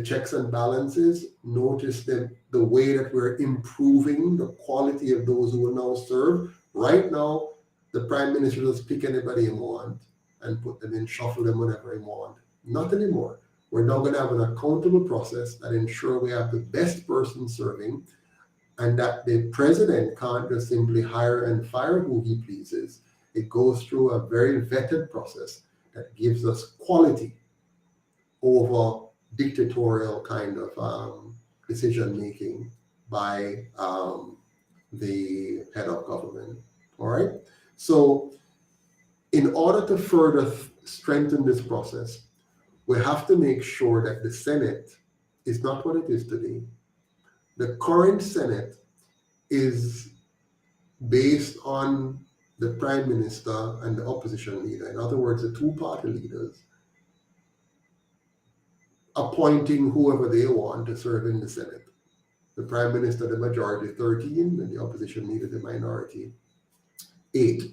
S4: checks and balances. Notice the way that we're improving the quality of those who will now serve. Right now, the Prime Minister just pick anybody he wants and put them in, shuffle them whenever he wants. Not anymore. We're now going to have an accountable process that ensure we have the best person serving, and that the president can't just simply hire and fire who he pleases. It goes through a very vetted process that gives us quality over dictatorial kind of decision making by the head of government. All right. So in order to further strengthen this process, we have to make sure that the Senate is not what it is today. The current Senate is based on the Prime Minister and the opposition leader. In other words, the two party leaders appointing whoever they want to serve in the Senate. The Prime Minister, the majority, 13, and the opposition leader, the minority, 8.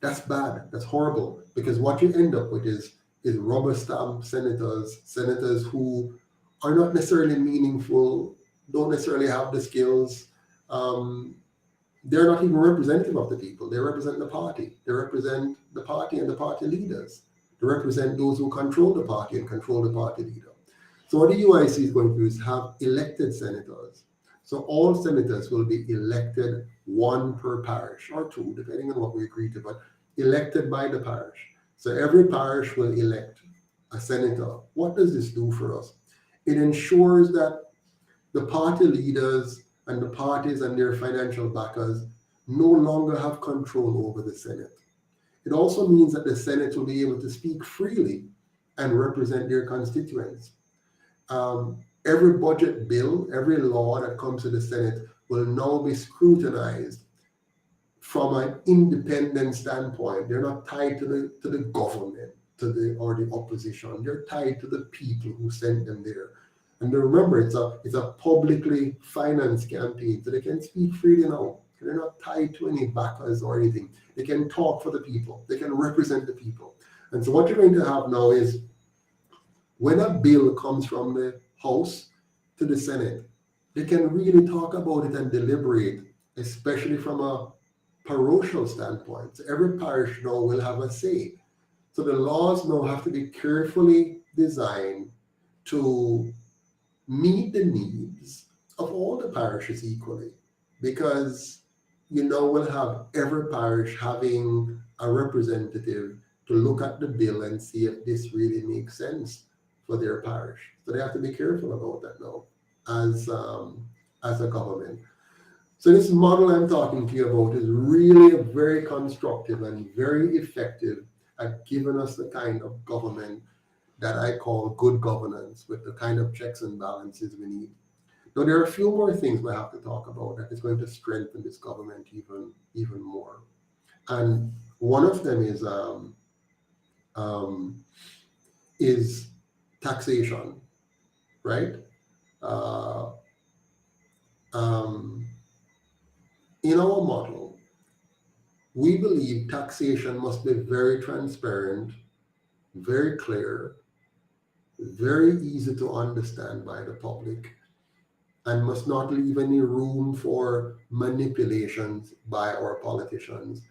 S4: That's bad. That's horrible. Because what you end up with is rubber stamp senators who are not necessarily meaningful, don't necessarily have the skills. They're not even representative of the people. They represent the party. They represent the party and the party leaders. They represent those who control the party and control the party leader. So what the UIC is going to do is have elected senators. So all senators will be elected, 1 per parish, or 2, depending on what we agree to, but elected by the parish. So every parish will elect a senator. What does this do for us? It ensures that the party leaders and the parties and their financial backers no longer have control over the Senate. It also means that the Senate will be able to speak freely and represent their constituents. Every budget bill, every law that comes to the Senate will now be scrutinized from an independent standpoint. They're not tied to the government, or the opposition. They're tied to the people who sent them there. And remember, it's a publicly financed campaign, so they can speak freely now. They're not tied to any backers or anything. They can talk for the people. They can represent the people. And so what you're going to have now is, when a bill comes from the House to the Senate, they can really talk about it and deliberate, especially from a parochial standpoint. So every parish now will have a say. So the laws now have to be carefully designed to meet the needs of all the parishes equally, because we'll have every parish having a representative to look at the bill and see if this really makes sense for their parish. So they have to be careful about that now as a government. So this model I'm talking to you about is really very constructive and very effective at giving us the kind of government that I call good governance, with the kind of checks and balances we need. Now, there are a few more things we have to talk about that is going to strengthen this government even more. And one of them is taxation, right? In our model, we believe taxation must be very transparent, very clear, very easy to understand by the public, and must not leave any room for manipulations by our politicians.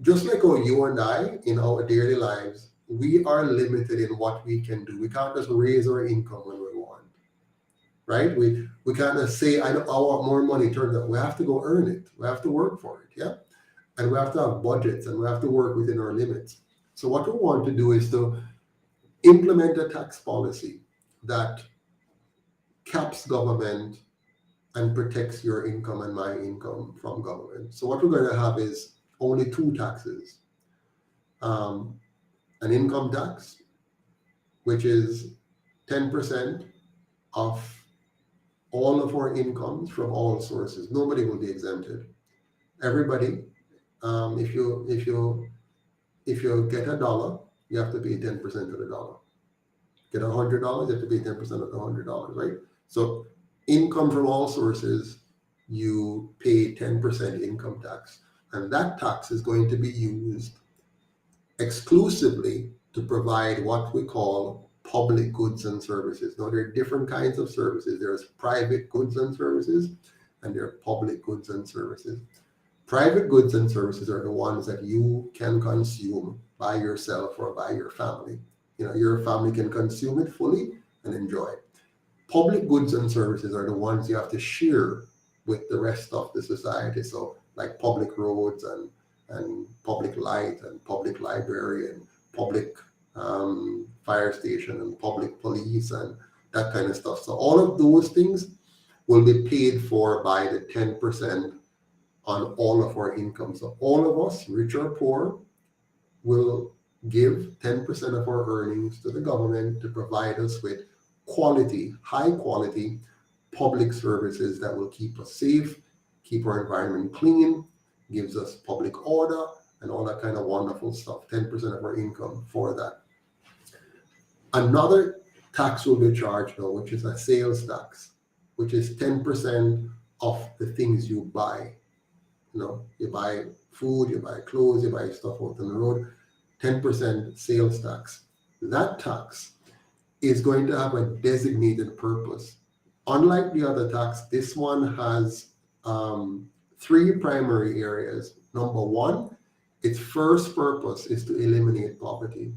S4: Just like how you and I, in our daily lives, we are limited in what we can do. We can't just raise our income when we want, right? We can't just say, I want more money. Turns out we have to go earn it. We have to work for it, yeah? And we have to have budgets, and we have to work within our limits. So what we want to do is to implement a tax policy that caps government and protects your income and my income from government. So what we're going to have is only 2 taxes. An income tax, which is 10% of all of our incomes from all sources. Nobody will be exempted. Everybody, if you get $1, you have to pay 10% of the dollar. Get $100, you have to pay 10% of the $100, right? So income from all sources, you pay 10% income tax. And that tax is going to be used exclusively to provide what we call public goods and services. Now, there are different kinds of services. There's private goods and services, and there are public goods and services. Private goods and services are the ones that you can consume by yourself or by your family. Your family can consume it fully and enjoy it. Public goods and services are the ones you have to share with the rest of the society. So like public roads and public light and public library and public fire station and public police and that kind of stuff. So all of those things will be paid for by the 10% on all of our income. So all of us, rich or poor, will give 10% of our earnings to the government to provide us with quality, high quality public services that will keep us safe, keep our environment clean, gives us public order, and all that kind of wonderful stuff. 10% of our income for that. Another tax will be charged now, which is a sales tax, which is 10% of the things you buy. You buy food, you buy clothes, you buy stuff out on the road, 10% sales tax. That tax is going to have a designated purpose. Unlike the other tax, this one has 3 primary areas. Number one, its first purpose is to eliminate poverty.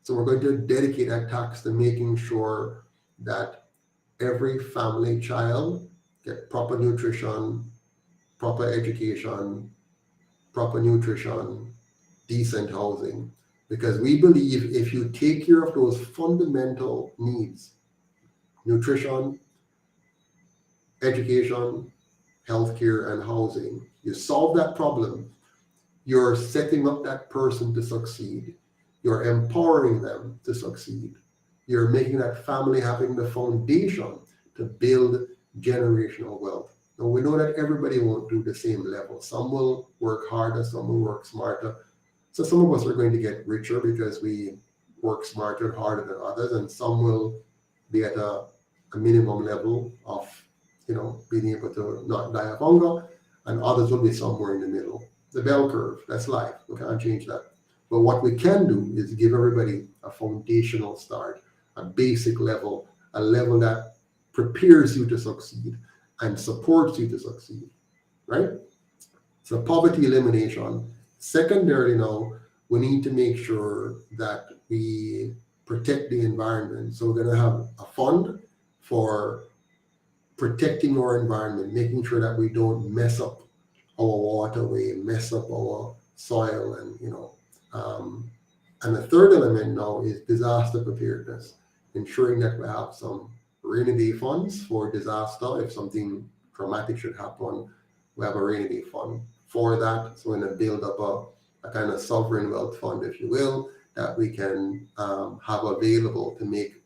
S4: So we're going to dedicate that tax to making sure that every family child get proper nutrition, proper education, proper nutrition, decent housing. Because we believe if you take care of those fundamental needs, nutrition, education, healthcare, and housing, you solve that problem, you're setting up that person to succeed. You're empowering them to succeed. You're making that family having the foundation to build generational wealth. Now, we know that everybody won't do the same level. Some will work harder, some will work smarter. So some of us are going to get richer because we work smarter and harder than others, and some will be at a minimum level of, being able to not die of hunger, and others will be somewhere in the middle. The bell curve, that's life. We can't change that. But what we can do is give everybody a foundational start, a basic level, a level that prepares you to succeed and supports you to succeed, right? So poverty elimination. Secondarily now, we need to make sure that we protect the environment. So we're going to have a fund for protecting our environment, making sure that we don't mess up our waterway, mess up our soil, and the third element now is disaster preparedness, ensuring that we have some rainy day funds for disaster. If something traumatic should happen, we have a rainy day fund for that. So we're going to build up a kind of sovereign wealth fund, if you will, that we can have available to make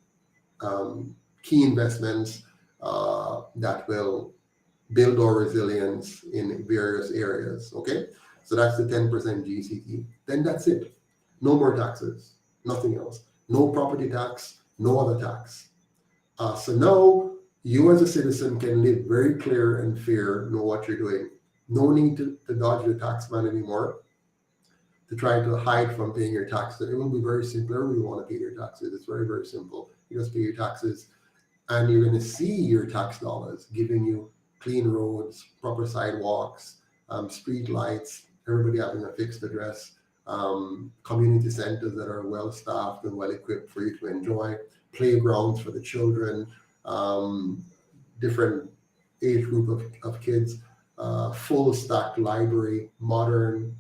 S4: key investments that will build our resilience in various areas. Okay, so that's the 10% GCT. Then that's it. No more taxes, nothing else. No property tax, no other tax. So now you as a citizen can live very clear and fair, know what you're doing. No need to dodge the tax man anymore, to try to hide from paying your taxes. It will be very simple. Everybody want to pay your taxes. It's very, very simple. You just pay your taxes, and you're going to see your tax dollars giving you clean roads, proper sidewalks, street lights, everybody having a fixed address, community centers that are well staffed and well equipped for you to enjoy, playgrounds for the children, different age group of kids, full stack library, modern,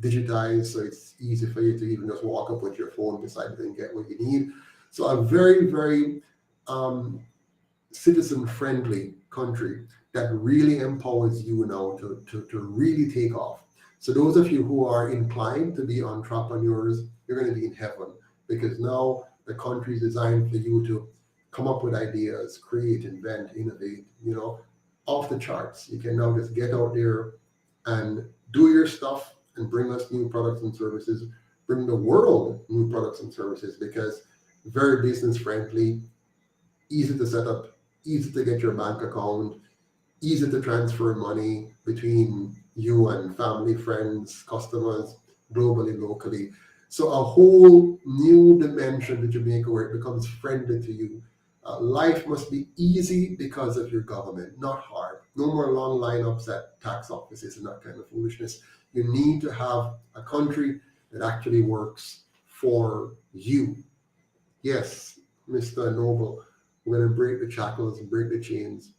S4: digitized, so it's easy for you to even just walk up with your phone beside it and get what you need. So a very, very citizen-friendly country that really empowers you now to really take off. So those of you who are inclined to be entrepreneurs, you're going to be in heaven, because now the country is designed for you to come up with ideas, create, invent, innovate, off the charts. You can now just get out there and do your stuff and bring us new products and services, bring the world new products and services, because very business friendly, easy to set up, easy to get your bank account, easy to transfer money between you and family, friends, customers, globally, locally. So a whole new dimension to Jamaica where it becomes friendly to you. Life must be easy because of your government, not hard. No more long lineups at tax offices and that kind of foolishness. You need to have a country that actually works for you. Yes, Mr. Noble, we're going to break the shackles, break the chains,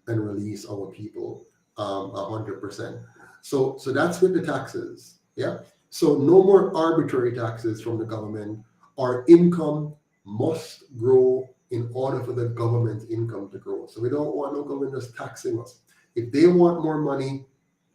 S4: and release our people 100%. So that's with the taxes. Yeah. So no more arbitrary taxes from the government. Our income must grow in order for the government's income to grow. So we don't want no government just taxing us. If they want more money,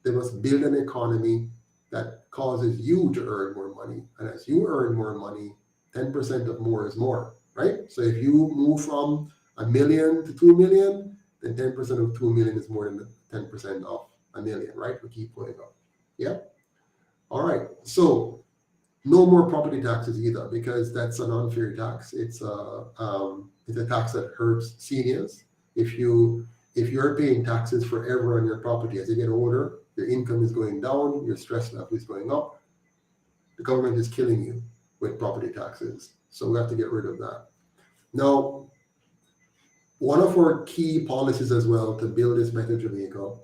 S4: they must build an economy that causes you to earn more money. And as you earn more money, 10% of more is more, right? So if you move from $1 million to 2 million, then 10% of 2 million is more than 10% of $1 million, right? We keep going up. Yeah. All right. So No more property taxes either, because that's an unfair tax. It's a tax that hurts seniors. If you're paying taxes forever on your property, as you get older, your income is going down, your stress level is going up. The government is killing you with property taxes. So we have to get rid of that. Now, one of our key policies as well to build this better Jamaica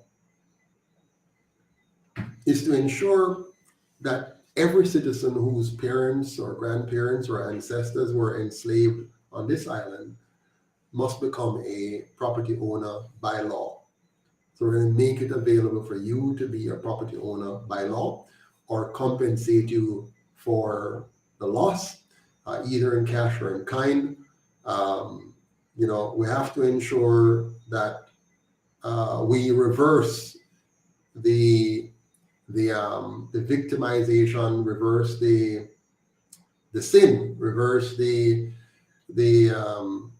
S4: is to ensure that every citizen whose parents or grandparents or ancestors were enslaved on this island must become a property owner by law. So we're going to make it available for you to be a property owner by law, or compensate you for the loss, either in cash or in kind. We have to ensure that we reverse the victimization, reverse the sin, reverse the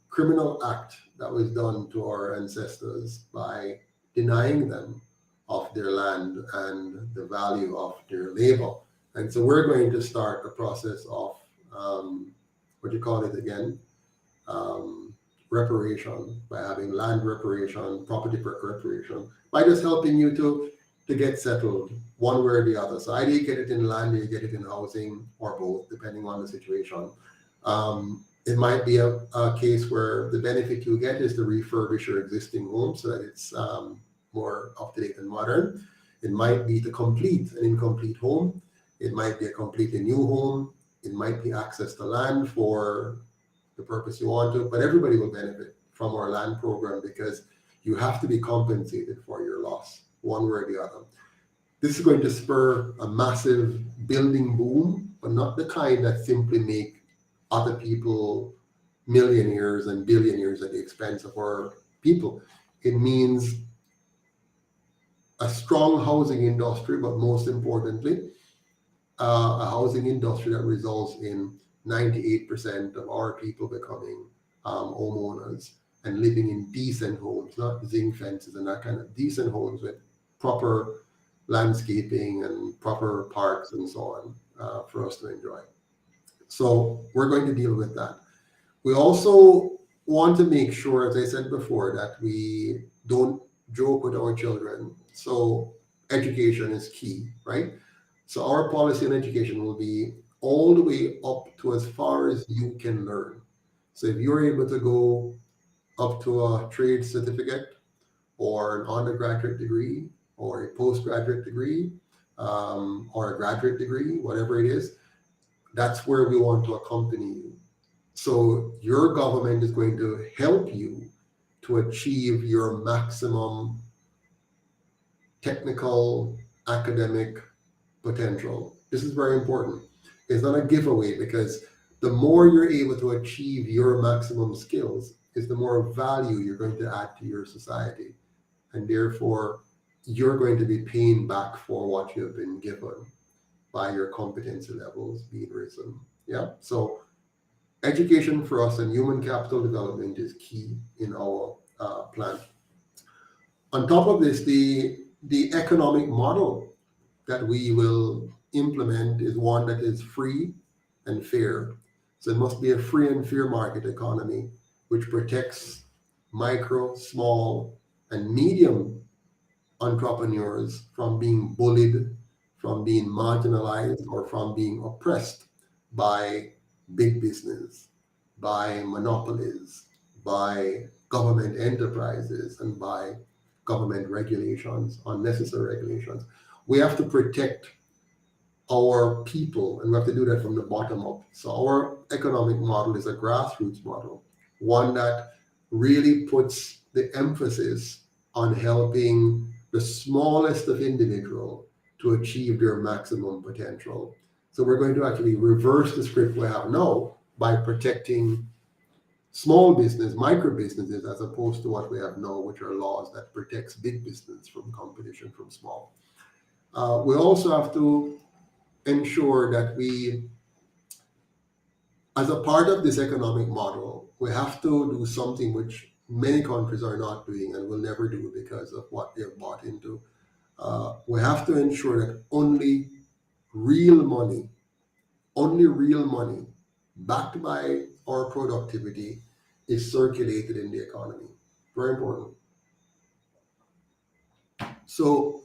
S4: criminal act that was done to our ancestors by denying them of their land and the value of their labor. And so we're going to start a process of what do you call it again? Reparation, by having land reparation, property reparation, by just helping you to get settled one way or the other. So either you get it in land or you get it in housing, or both, depending on the situation. It might be a case where the benefit you get is to refurbish your existing home so that it's more up-to-date and modern. It might be to complete an incomplete home. It might be a completely new home. It might be access to land for the purpose you want to, but everybody will benefit from our land program, because you have to be compensated for your loss one way or the other. This is going to spur a massive building boom, but not the kind that simply make other people millionaires and billionaires at the expense of our people. It means a strong housing industry, but most importantly, a housing industry that results in 98% of our people becoming homeowners and living in decent homes, not zinc fences and that kind of decent homes with proper landscaping and proper parks and so on for us to enjoy. So we're going to deal with that. We also want to make sure, as I said before, that we don't joke with our children. So education is key, right? So our policy on education will be all the way up to as far as you can learn. So if you're able to go up to a trade certificate or an undergraduate degree or a postgraduate degree or a graduate degree, whatever it is, that's where we want to accompany you. So your government is going to help you to achieve your maximum technical, academic potential. This is very important. It's not a giveaway, because the more you're able to achieve your maximum skills is the more value you're going to add to your society. And therefore, you're going to be paying back for what you have been given by your competency levels being risen. Yeah. So education for us and human capital development is key in our plan. On top of this, the economic model that we will implement is one that is free and fair. So it must be a free and fair market economy, which protects micro, small, and medium entrepreneurs from being bullied, from being marginalized, or from being oppressed by big business, by monopolies, by government enterprises, and by government regulations, unnecessary regulations. We have to protect our people, and we have to do that from the bottom up. So our economic model is a grassroots model, one that really puts the emphasis on helping the smallest of individuals to achieve their maximum potential. So we're going to actually reverse the script we have now by protecting small business, micro businesses, as opposed to what we have now, which are laws that protects big business from competition from small. We also have to ensure that we, as a part of this economic model, we have to do something which many countries are not doing and will never do because of what they've bought into. We have to ensure that only real money only real money backed by our productivity is circulated in the economy. Very important. So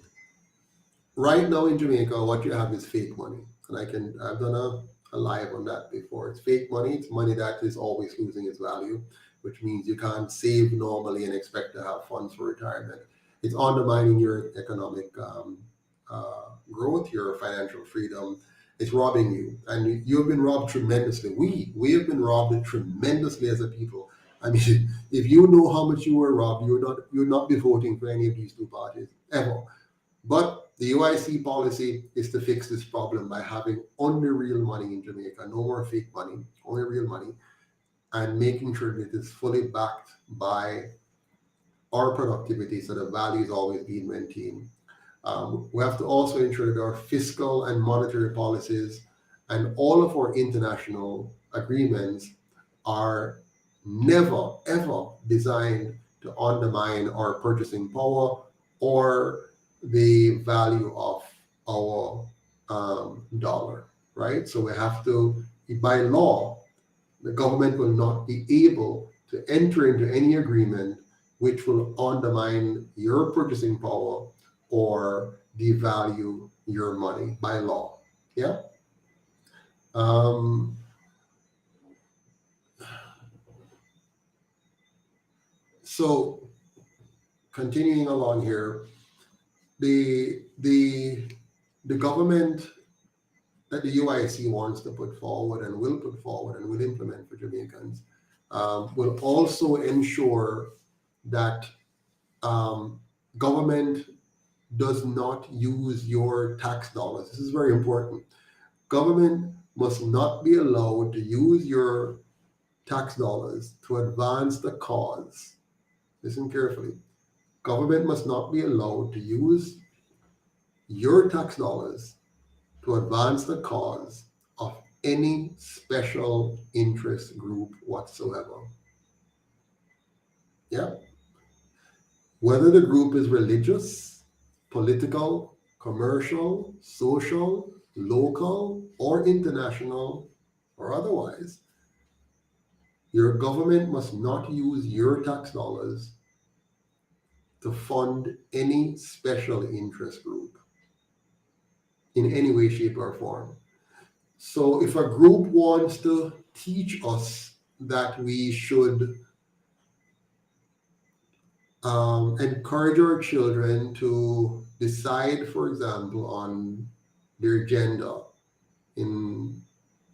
S4: right now in Jamaica, what you have is fake money. And I've done a live on that before. It's fake money. It's money that is always losing its value, which means you can't save normally and expect to have funds for retirement. It's undermining your economic growth, your financial freedom. It's robbing you, and you've been robbed tremendously. We have been robbed tremendously as a people. I mean, if you know how much you were robbed, you'll not be voting for any of these two parties ever. But the UIC policy is to fix this problem by having only real money in Jamaica, no more fake money, only real money, and making sure that it is fully backed by our productivity so the value is always being maintained. We have to also ensure that our fiscal and monetary policies and all of our international agreements are never, ever designed to undermine our purchasing power or the value of our dollar, right? So we have to, by law, the government will not be able to enter into any agreement which will undermine your purchasing power or devalue your money by law. Yeah. So continuing along here, the government that the UIC wants to put forward and will put forward and will implement for Jamaicans will also ensure that government does not use your tax dollars. This is very important. Government must not be allowed to use your tax dollars to advance the cause. Listen carefully. Government must not be allowed to use your tax dollars to advance the cause of any special interest group whatsoever. Yeah. Whether the group is religious, political, commercial, social, local, or international, or otherwise, your government must not use your tax dollars to fund any special interest group in any way, shape, or form. So if a group wants to teach us that we should encourage our children to decide, for example, on their gender in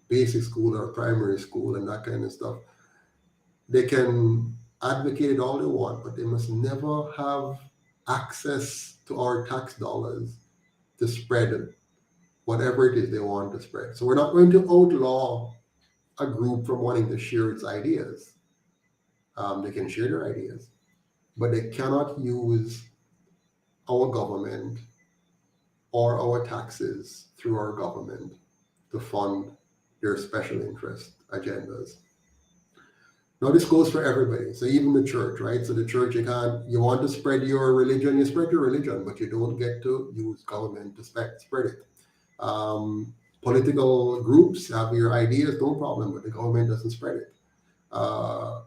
S4: basic school or primary school and that kind of stuff, they can advocate it all they want, but they must never have access to our tax dollars to spread whatever it is they want to spread. So we're not going to outlaw a group from wanting to share its ideas. They can share their ideas, but they cannot use our government or our taxes through our government to fund their special interest agendas. Now this goes for everybody. So even the church, right? So the church, you want to spread your religion, you spread your religion, but you don't get to use government to spread it. Political groups have your ideas, no problem, but the government doesn't spread it.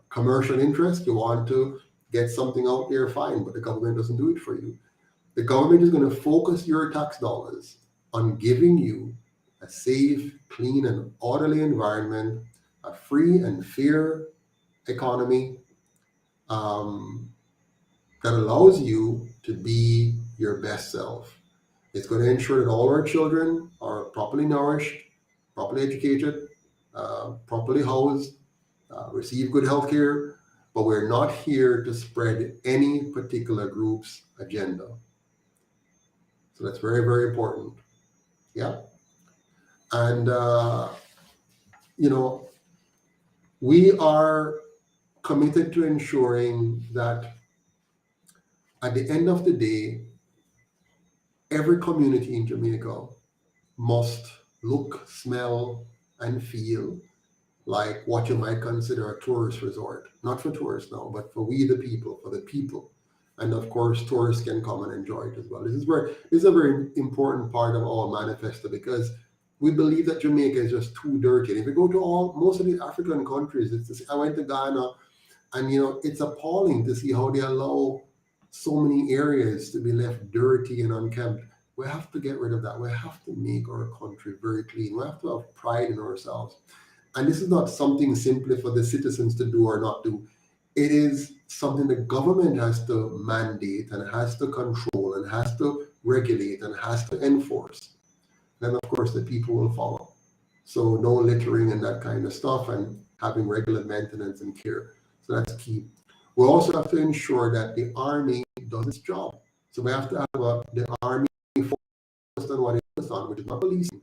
S4: Commercial interest, you want to get something out there, fine, but the government doesn't do it for you. The government is going to focus your tax dollars on giving you a safe, clean, and orderly environment, a free and fair economy that allows you to be your best self. It's going to ensure that all our children are properly nourished, properly educated, properly housed, receive good health care, but we're not here to spread any particular group's agenda. So that's very, very important. Yeah. And, we are committed to ensuring that at the end of the day, every community in Jamaica must look, smell, and feel like what you might consider a tourist resort. Not for tourists now, but for we the people, for the people. And of course, tourists can come and enjoy it as well. This is a very important part of our manifesto, because we believe that Jamaica is just too dirty. And if you go to most of the African countries, I went to Ghana, and it's appalling to see how they allow so many areas to be left dirty and unkempt. We have to get rid of that. We have to make our country very clean. We have to have pride in ourselves. And this is not something simply for the citizens to do or not do. It is something the government has to mandate and has to control and has to regulate and has to enforce. Then, of course, the people will follow. So no littering and that kind of stuff, and having regular maintenance and care. So that's key. We also have to ensure that the army does its job. So we have to have the army focused on what it is on, which is not policing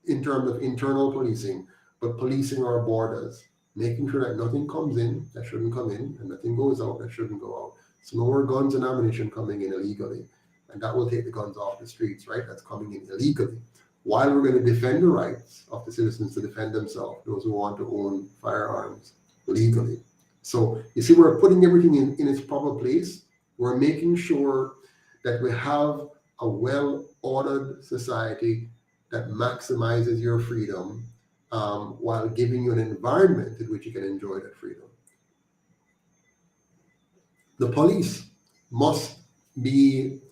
S4: in terms of internal policing, but policing our borders, making sure that nothing comes in that shouldn't come in and nothing goes out that shouldn't go out. So no more guns and ammunition coming in illegally. And that will take the guns off the streets, right? That's coming in illegally. While we're going to defend the rights of the citizens to defend themselves, those who want to own firearms legally. So you see, we're putting everything in its proper place. We're making sure that we have a well-ordered society that maximizes your freedom while giving you an environment in which you can enjoy that freedom. The police must be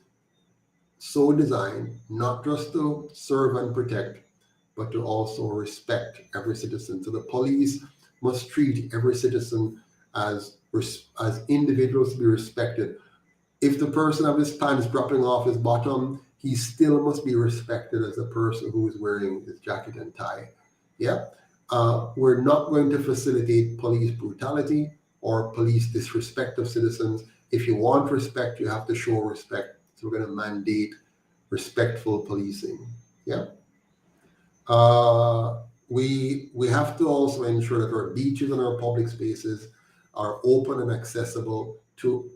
S4: so designed not just to serve and protect, but to also respect every citizen. So the police must treat every citizen as individuals to be respected. If the person of his pants dropping off his bottom, he still must be respected as a person who is wearing his jacket and tie. Yeah, we're not going to facilitate police brutality or police disrespect of citizens. If you want respect, you have to show respect. So we're going to mandate respectful policing. Yeah. We have to also ensure that our beaches and our public spaces are open and accessible to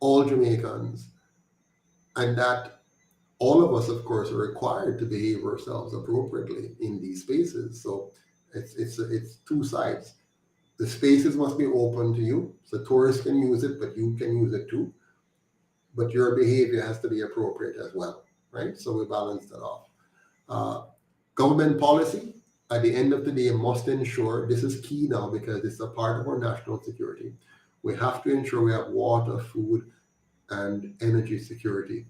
S4: all Jamaicans, and that all of us, of course, are required to behave ourselves appropriately in these spaces. So it's two sides. The spaces must be open to you, so tourists can use it, but you can use it too. But your behavior has to be appropriate as well, right? So we balance that off. Government policy, at the end of the day, must ensure, this is key now because it's a part of our national security. We have to ensure we have water, food, and energy security.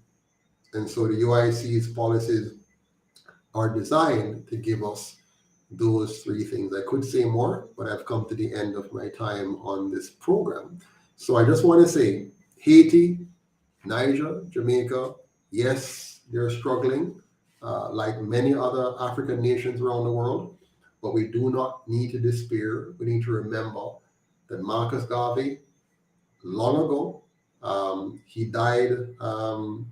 S4: And so the UIC's policies are designed to give us those three things. I could say more, but I've come to the end of my time on this program. So I just want to say, Haiti, Niger, Jamaica, yes, they're struggling like many other African nations around the world, but we do not need to despair. We need to remember that Marcus Garvey, long ago, he died in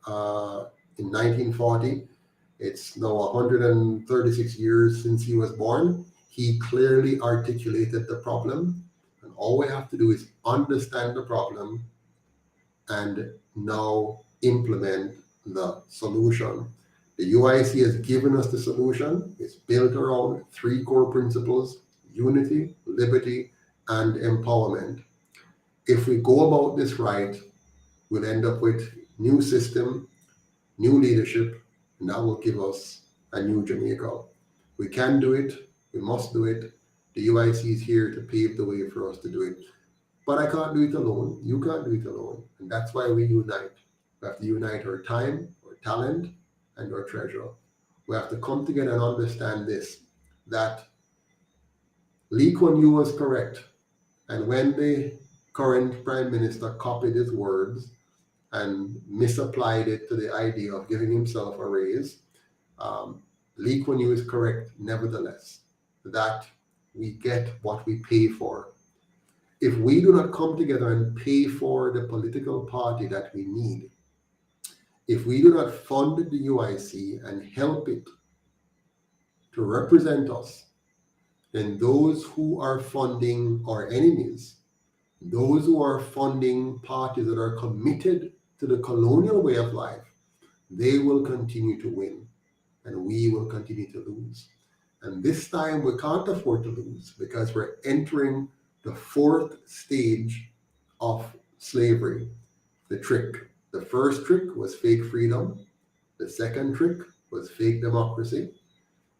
S4: 1940. It's now 136 years since he was born. He clearly articulated the problem, and all we have to do is understand the problem and now implement the solution. The UIC has given us the solution. It's built around three core principles: unity, liberty, and empowerment. If we go about this right, we'll end up with new system, new leadership, and that will give us a new Jamaica. We can do it. We must do it. The UIC is here to pave the way for us to do it. But I can't do it alone. You can't do it alone. And that's why we unite. We have to unite our time, our talent, and our treasure. We have to come together and understand this, that Lee Kuan Yew was correct. And when the current Prime Minister copied his words and misapplied it to the idea of giving himself a raise, Lee Kuan Yew is correct nevertheless, that we get what we pay for. If we do not come together and pay for the political party that we need, if we do not fund the UIC and help it to represent us, then those who are funding our enemies, those who are funding parties that are committed to the colonial way of life, they will continue to win and we will continue to lose. And this time we can't afford to lose because we're entering the fourth stage of slavery, the trick. The first trick was fake freedom. The second trick was fake democracy.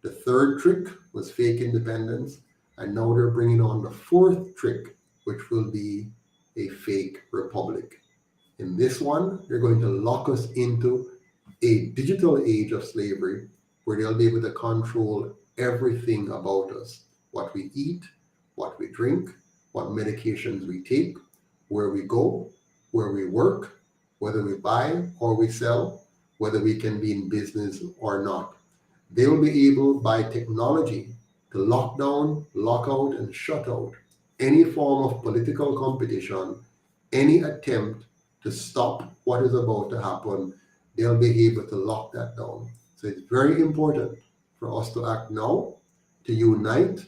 S4: The third trick was fake independence. And now they're bringing on the fourth trick, which will be a fake republic. In this one, they're going to lock us into a digital age of slavery where they'll be able to control everything about us, what we eat, what we drink, what medications we take, where we go, where we work, whether we buy or we sell, whether we can be in business or not. They will be able, by technology, to lock down, lock out, and shut out any form of political competition, any attempt to stop what is about to happen. They'll be able to lock that down. So it's very important for us to act now, to unite,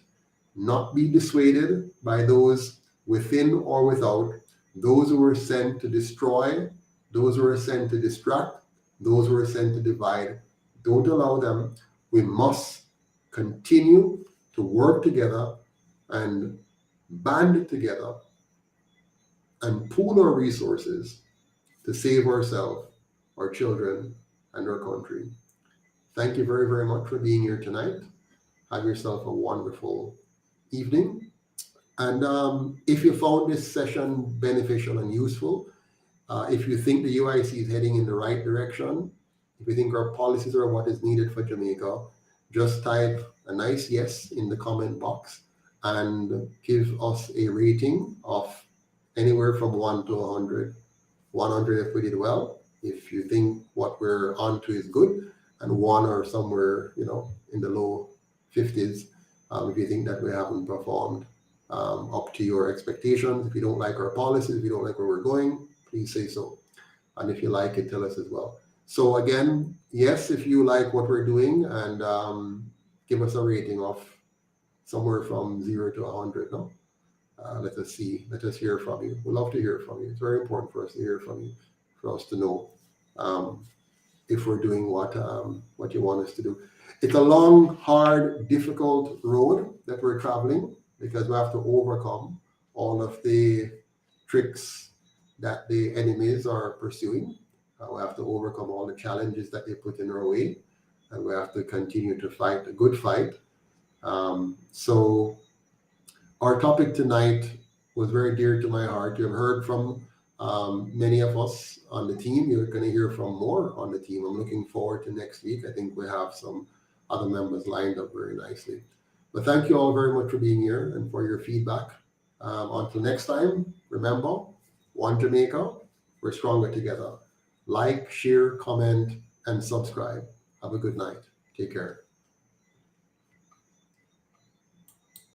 S4: not be dissuaded by those within or without, those who were sent to destroy, those who were sent to distract, those who were sent to divide. Don't allow them. We must continue to work together and band together and pool our resources to save ourselves, our children, and our country. Thank you very, very much for being here tonight. Have yourself a wonderful evening. And if you found this session beneficial and useful, if you think the UIC is heading in the right direction, if you think our policies are what is needed for Jamaica, just type a nice yes in the comment box and give us a rating of anywhere from 1 to 100. 100 if we did well, if you think what we're onto is good, and 1 or somewhere, in the low 50s, if you think that we haven't performed up to your expectations. If you don't like our policies, if you don't like where we're going, please say so. And if you like it, tell us as well. So again, yes, if you like what we're doing, and give us a rating of somewhere from 0 to 100, no? Let us see. Let us hear from you. We'd love to hear from you. It's very important for us to hear from you, for us to know if we're doing what you want us to do. It's a long, hard, difficult road that we're traveling because we have to overcome all of the tricks that the enemies are pursuing. We have to overcome all the challenges that they put in our way, and we have to continue to fight a good fight. So our topic tonight was very dear to my heart. You've heard from many of us on the team. You're going to hear from more on the team. I'm looking forward to next week. I think we have some other members lined up very nicely. But thank you all very much for being here and for your feedback. Until next time, remember, one Jamaica, we're stronger together. Like, share, comment, and subscribe. Have a good night. Take care.